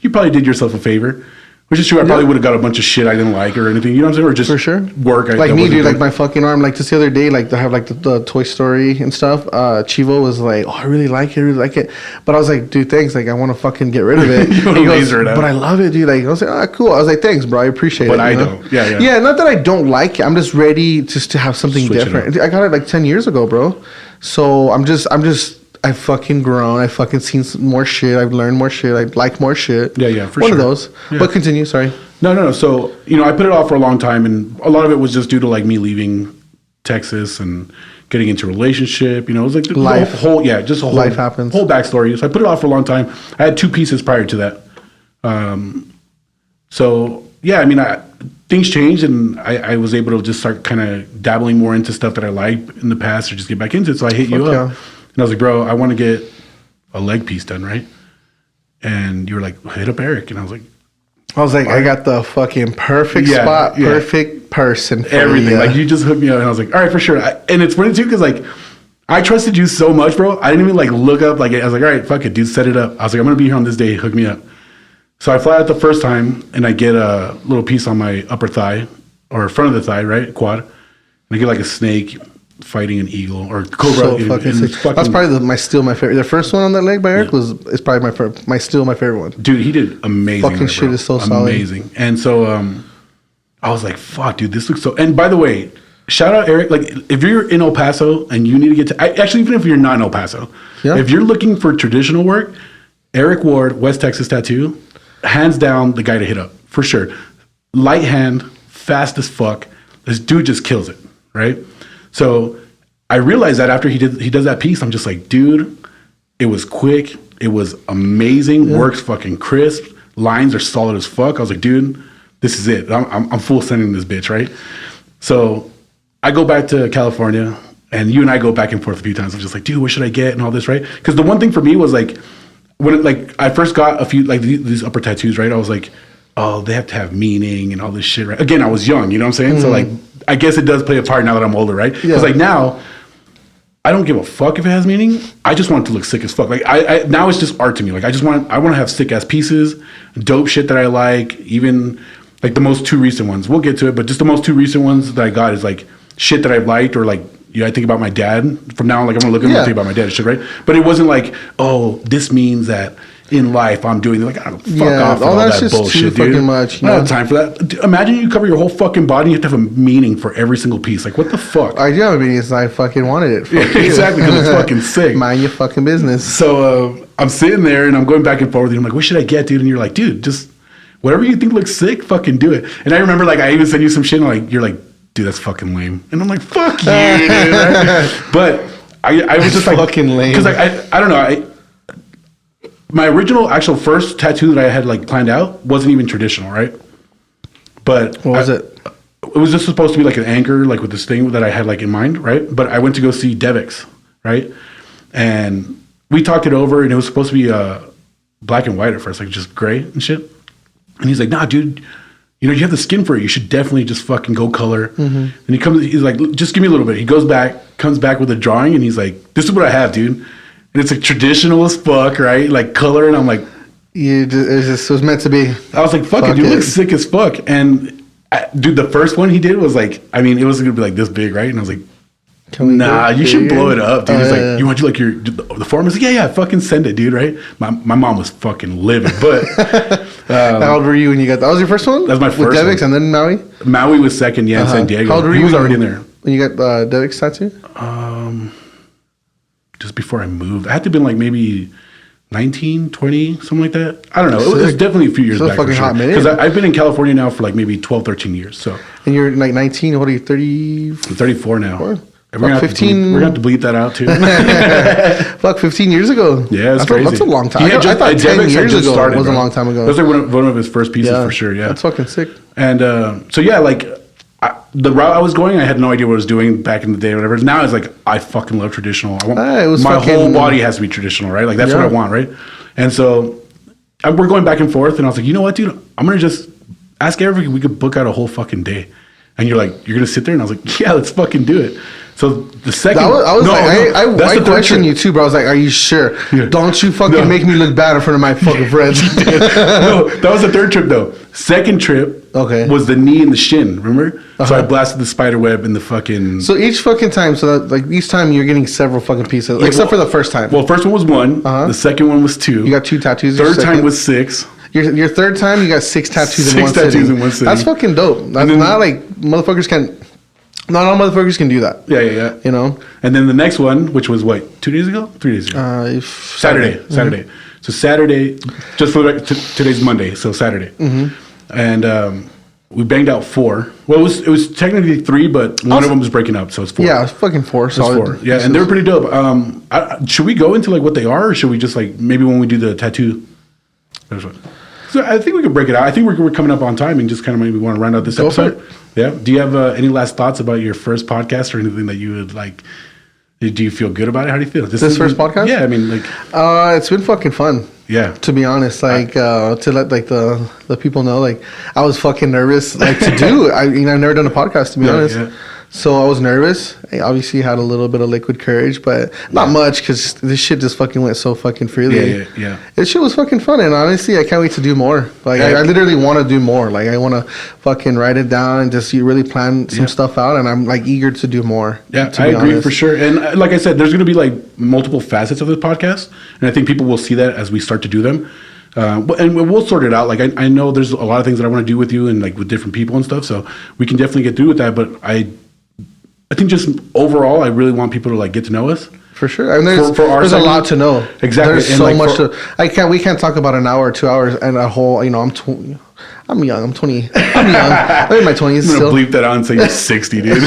[SPEAKER 1] you probably did yourself a favor, which is true. I probably would have got a bunch of shit I didn't like or anything, you know what I'm saying? Or just
[SPEAKER 2] for sure.
[SPEAKER 1] Work.
[SPEAKER 2] Like me, dude, like my fucking arm, like just the other day, like they have like the Toy Story and stuff. Chivo was like, oh, I really like it. But I was like, dude, thanks. Like, I want to fucking get rid of it.
[SPEAKER 1] You want to laser it out.
[SPEAKER 2] But I love it, dude. Like, I was like, cool. I was like, thanks, bro. I appreciate it.
[SPEAKER 1] But I don't. Yeah.
[SPEAKER 2] Yeah, not that I don't like it. I'm just ready just to have something different. I got it like 10 years ago, bro. So I've fucking grown. I've fucking seen some more shit. I've learned more shit. I like more shit.
[SPEAKER 1] Yeah, for
[SPEAKER 2] One
[SPEAKER 1] sure.
[SPEAKER 2] of those.
[SPEAKER 1] Yeah.
[SPEAKER 2] But continue, sorry.
[SPEAKER 1] No. So, I put it off for a long time, and a lot of it was just due to, like, me leaving Texas and getting into a relationship. It was like
[SPEAKER 2] life.
[SPEAKER 1] Just a whole
[SPEAKER 2] life happens.
[SPEAKER 1] Whole backstory. So I put it off for a long time. I had 2 pieces prior to that. So, yeah, things changed, and I was able to just start kind of dabbling more into stuff that I liked in the past or just get back into it. So I hit you up. And I was like, bro, I want to get a leg piece done, right? And you were like, hit up Eric. And I was like,
[SPEAKER 2] I got the fucking perfect spot, perfect person for
[SPEAKER 1] everything.
[SPEAKER 2] you.
[SPEAKER 1] Like, you just hooked me up, and I was like, all right, for sure. And it's funny, too, because, like, I trusted you so much, bro. I didn't even, like, look up. Like, I was like, all right, fuck it, dude, set it up. I was like, I'm going to be here on this day. Hook me up. So I fly out the first time, and I get a little piece on my upper thigh, or front of the thigh, right? Quad. And I get like a snake fighting an eagle, or cobra.
[SPEAKER 2] So fucking sick. That's probably my favorite. The first one on that leg by Eric is probably my favorite one.
[SPEAKER 1] Dude, he did amazing.
[SPEAKER 2] Fucking shit is so solid.
[SPEAKER 1] Amazing. And so I was like, fuck, dude, this looks so... And by the way, shout out Eric. Like, if you're in El Paso and you need to get to... Actually, even if you're not in El Paso, if you're looking for traditional work, Eric Ward, West Texas Tattoo, hands down the guy to hit up, for sure. Light hand, fast as fuck. This dude just kills it, right? So I realized that after he does that piece, I'm just like, dude, it was quick. It was amazing. Works fucking crisp. Lines are solid as fuck. I was like, dude... This is it. I'm full sending this bitch, right? So I go back to California, and you and I go back and forth a few times. I'm just like, dude, what should I get and all this, right? Because the one thing for me was like, when I first got a few like these upper tattoos, right? I was like, oh, they have to have meaning and all this shit, right? Again, I was young, you know what I'm saying? Mm-hmm. So like, I guess it does play a part now that I'm older, right? Because like now, I don't give a fuck if it has meaning. I just want it to look sick as fuck. Like I now it's just art to me. Like I want to have sick ass pieces, dope shit that I like, even. Like the most two recent ones. We'll get to it, but just the most two recent ones that I got is like shit that I've liked, or like, I think about my dad. From now on, like I'm gonna look at him and think about my dad and shit, right? But it wasn't like, oh, this means that in life I'm doing like, I don't fuck off with all that bullshit, dude. Fucking much, I don't have time for that. Imagine you cover your whole fucking body, you have to have a meaning for every single piece. Like, what the fuck?
[SPEAKER 2] I do have a meaning, I fucking wanted it.
[SPEAKER 1] Exactly, because it's fucking sick.
[SPEAKER 2] Mind your fucking business.
[SPEAKER 1] So I'm sitting there and I'm going back and forth with you. I'm like, what should I get, dude? And you're like, dude, just whatever you think looks sick, fucking do it. And I remember, like, I even sent you some shit, and like, you're like, dude, that's fucking lame. And I'm like, fuck you, dude. But I was just like,
[SPEAKER 2] fucking lame.
[SPEAKER 1] Because I don't know. My original actual first tattoo that I had like planned out wasn't even traditional, right? But
[SPEAKER 2] what was it?
[SPEAKER 1] It was just supposed to be like an anchor, like with this thing that I had like in mind, right? But I went to go see Devix, right? And we talked it over, and it was supposed to be black and white at first, like just gray and shit. And he's like, nah, dude, you know, you have the skin for it. You should definitely just fucking go color. Mm-hmm. And he's like, just give me a little bit. He comes back with a drawing, and he's like, this is what I have, dude. And it's like traditional as fuck, right? Like color. And I'm like,
[SPEAKER 2] it was meant to be.
[SPEAKER 1] I was like, fuck it, dude, it looks sick as fuck. And dude, the first one he did was like, I mean, it was going to be like this big, right? And I was like, nah, you should blow it up, dude. He's like, you want to like the form? I was like, yeah, fucking send it, dude, right? My mom was fucking livid, but...
[SPEAKER 2] how old were you when you got that? Was your first one?
[SPEAKER 1] That was my first
[SPEAKER 2] with Devix
[SPEAKER 1] one.
[SPEAKER 2] And then Maui?
[SPEAKER 1] Maui was second, in San Diego.
[SPEAKER 2] How old were you?
[SPEAKER 1] He was already in there.
[SPEAKER 2] When you got Devix tattoo?
[SPEAKER 1] Just before I moved. I had to have been like maybe 19, 20, something like that. I don't know. It was definitely a few years back.
[SPEAKER 2] Fucking hot minute.
[SPEAKER 1] Because I've been in California now for like maybe 12, 13 years. So.
[SPEAKER 2] And you're like 19, what are you, 30?
[SPEAKER 1] I'm 34 now.
[SPEAKER 2] We're gonna 15.
[SPEAKER 1] We're gonna have to bleep that out too.
[SPEAKER 2] Fuck, 15 years ago.
[SPEAKER 1] Yeah, it's crazy.
[SPEAKER 2] That's a long time. I thought 10 years ago was a long time ago.
[SPEAKER 1] That was like one of his first pieces for sure. Yeah,
[SPEAKER 2] that's fucking sick.
[SPEAKER 1] And so yeah, like the route I was going, I had no idea what I was doing back in the day or whatever. Now it's like I fucking love traditional. I want my whole body has to be traditional, right? Like that's what I want, right? And so we're going back and forth, and I was like, you know what, dude? I'm gonna just ask Eric if we could book out a whole fucking day. And you're like, you're gonna sit there, and I was like, yeah, let's fucking do it. So the second,
[SPEAKER 2] I questioned you too, bro. I was like, are you sure? Yeah. Don't you fucking make me look bad in front of my fucking friends.
[SPEAKER 1] No, that was the third trip though. Second trip was the knee and the shin, remember? So I blasted the spider web in the fucking...
[SPEAKER 2] So each fucking time, each time you're getting several fucking pieces, except for the first time.
[SPEAKER 1] Well, first one was 1. The second one was 2.
[SPEAKER 2] You got 2 tattoos.
[SPEAKER 1] Third time was 6.
[SPEAKER 2] Your third time, you got 6 tattoos in one city. 6 tattoos in one city. That's fucking dope. That's not like motherfuckers can... Not all motherfuckers can do that.
[SPEAKER 1] Yeah.
[SPEAKER 2] You know?
[SPEAKER 1] And then the next one, which was what, 2 days ago? 3 days ago? Saturday. Mm-hmm. So Saturday, just for today's Monday, so Saturday. Mm-hmm. And we banged out 4. Well, it was technically 3, but one of them was breaking up, so it's 4.
[SPEAKER 2] Yeah, it's fucking 4. So
[SPEAKER 1] 4. Yeah, and they were pretty dope. Should we go into like what they are, or should we just like maybe when we do the tattoo? So I think we could break it out. I think we're coming up on time and just kind of maybe want to round out this episode. Yeah. Do you have any last thoughts about your first podcast or anything that you would like? Do you feel good about it? How do you feel?
[SPEAKER 2] This first podcast?
[SPEAKER 1] Yeah, I mean, like,
[SPEAKER 2] it's been fucking fun.
[SPEAKER 1] Yeah.
[SPEAKER 2] To be honest, like to let like the people know, like I was fucking nervous, like to do. I've never done a podcast, to be honest. Yeah. So I was nervous. I obviously had a little bit of liquid courage, but not much because this shit just fucking went so fucking freely.
[SPEAKER 1] Yeah.
[SPEAKER 2] This shit was fucking fun, and honestly, I can't wait to do more. Like, I literally want to do more. Like, I want to fucking write it down and just really plan some stuff out, and I'm like eager to do more.
[SPEAKER 1] Yeah, I agree for sure. And like I said, there's going to be like multiple facets of this podcast, and I think people will see that as we start to do them. And we'll sort it out. Like I know there's a lot of things that I want to do with you and like with different people and stuff, so we can definitely get through with that. But I think just overall, I really want people to like get to know us.
[SPEAKER 2] For sure. I mean, there's
[SPEAKER 1] segment,
[SPEAKER 2] a lot to know.
[SPEAKER 1] Exactly.
[SPEAKER 2] There's
[SPEAKER 1] and
[SPEAKER 2] so
[SPEAKER 1] like
[SPEAKER 2] much we can't talk about an hour or 2 hours and a whole, I'm young. I'm 20. I'm young. I'm in my 20s
[SPEAKER 1] I'm going
[SPEAKER 2] still.
[SPEAKER 1] to bleep that out and say you're 60, dude.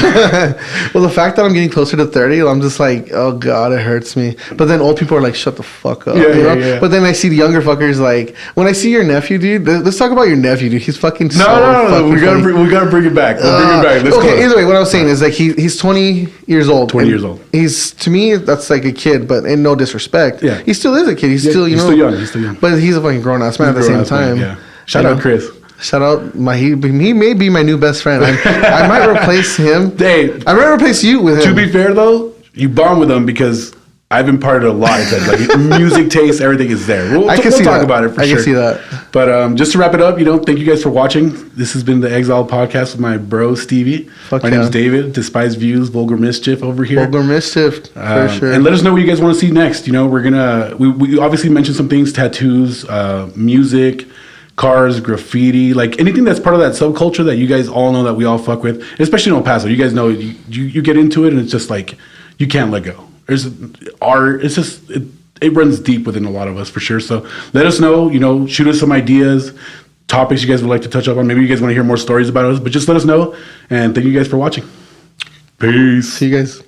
[SPEAKER 2] Well, the fact that I'm getting closer to 30, I'm just like, oh, God, it hurts me. But then old people are like, shut the fuck up.
[SPEAKER 1] Yeah.
[SPEAKER 2] But then I see the younger fuckers like, when I see your nephew, dude, let's talk about your nephew, dude. He's fucking
[SPEAKER 1] No. We gotta bring it back. We'll bring it back. Let's
[SPEAKER 2] okay,
[SPEAKER 1] go.
[SPEAKER 2] either way, what I was saying is like he's 20 years old.
[SPEAKER 1] 20 years old.
[SPEAKER 2] He's, to me, that's like a kid, but in no disrespect.
[SPEAKER 1] Yeah.
[SPEAKER 2] He still is a kid. He's still,
[SPEAKER 1] he's still young. He's still young.
[SPEAKER 2] But he's a fucking grown-ass man at the same time.
[SPEAKER 1] Yeah. Shout out Chris.
[SPEAKER 2] Shout out he may be my new best friend. I might replace him.
[SPEAKER 1] Hey,
[SPEAKER 2] I might replace you with him.
[SPEAKER 1] to be fair though, you bond with him because I've imparted a lot. Like music taste, everything is there. We'll talk about it for sure.
[SPEAKER 2] I can see that.
[SPEAKER 1] But just to wrap it up, thank you guys for watching. This has been the Exiled podcast with my bro Stevie. My name's David. Despised Views, Vulgar Mischief over here.
[SPEAKER 2] Vulgar Mischief, for sure.
[SPEAKER 1] And let us know what you guys want to see next. We're gonna we obviously mentioned some things: tattoos, music, cars, graffiti, like anything that's part of that subculture that you guys all know that we all fuck with, especially in El Paso. You guys know you get into it and it's just like you can't let go. There's art. It's just it runs deep within a lot of us for sure. So let us know. Shoot us some ideas, topics you guys would like to touch up on. Maybe you guys want to hear more stories about us, but just let us know. And thank you guys for watching. Peace.
[SPEAKER 2] See you guys.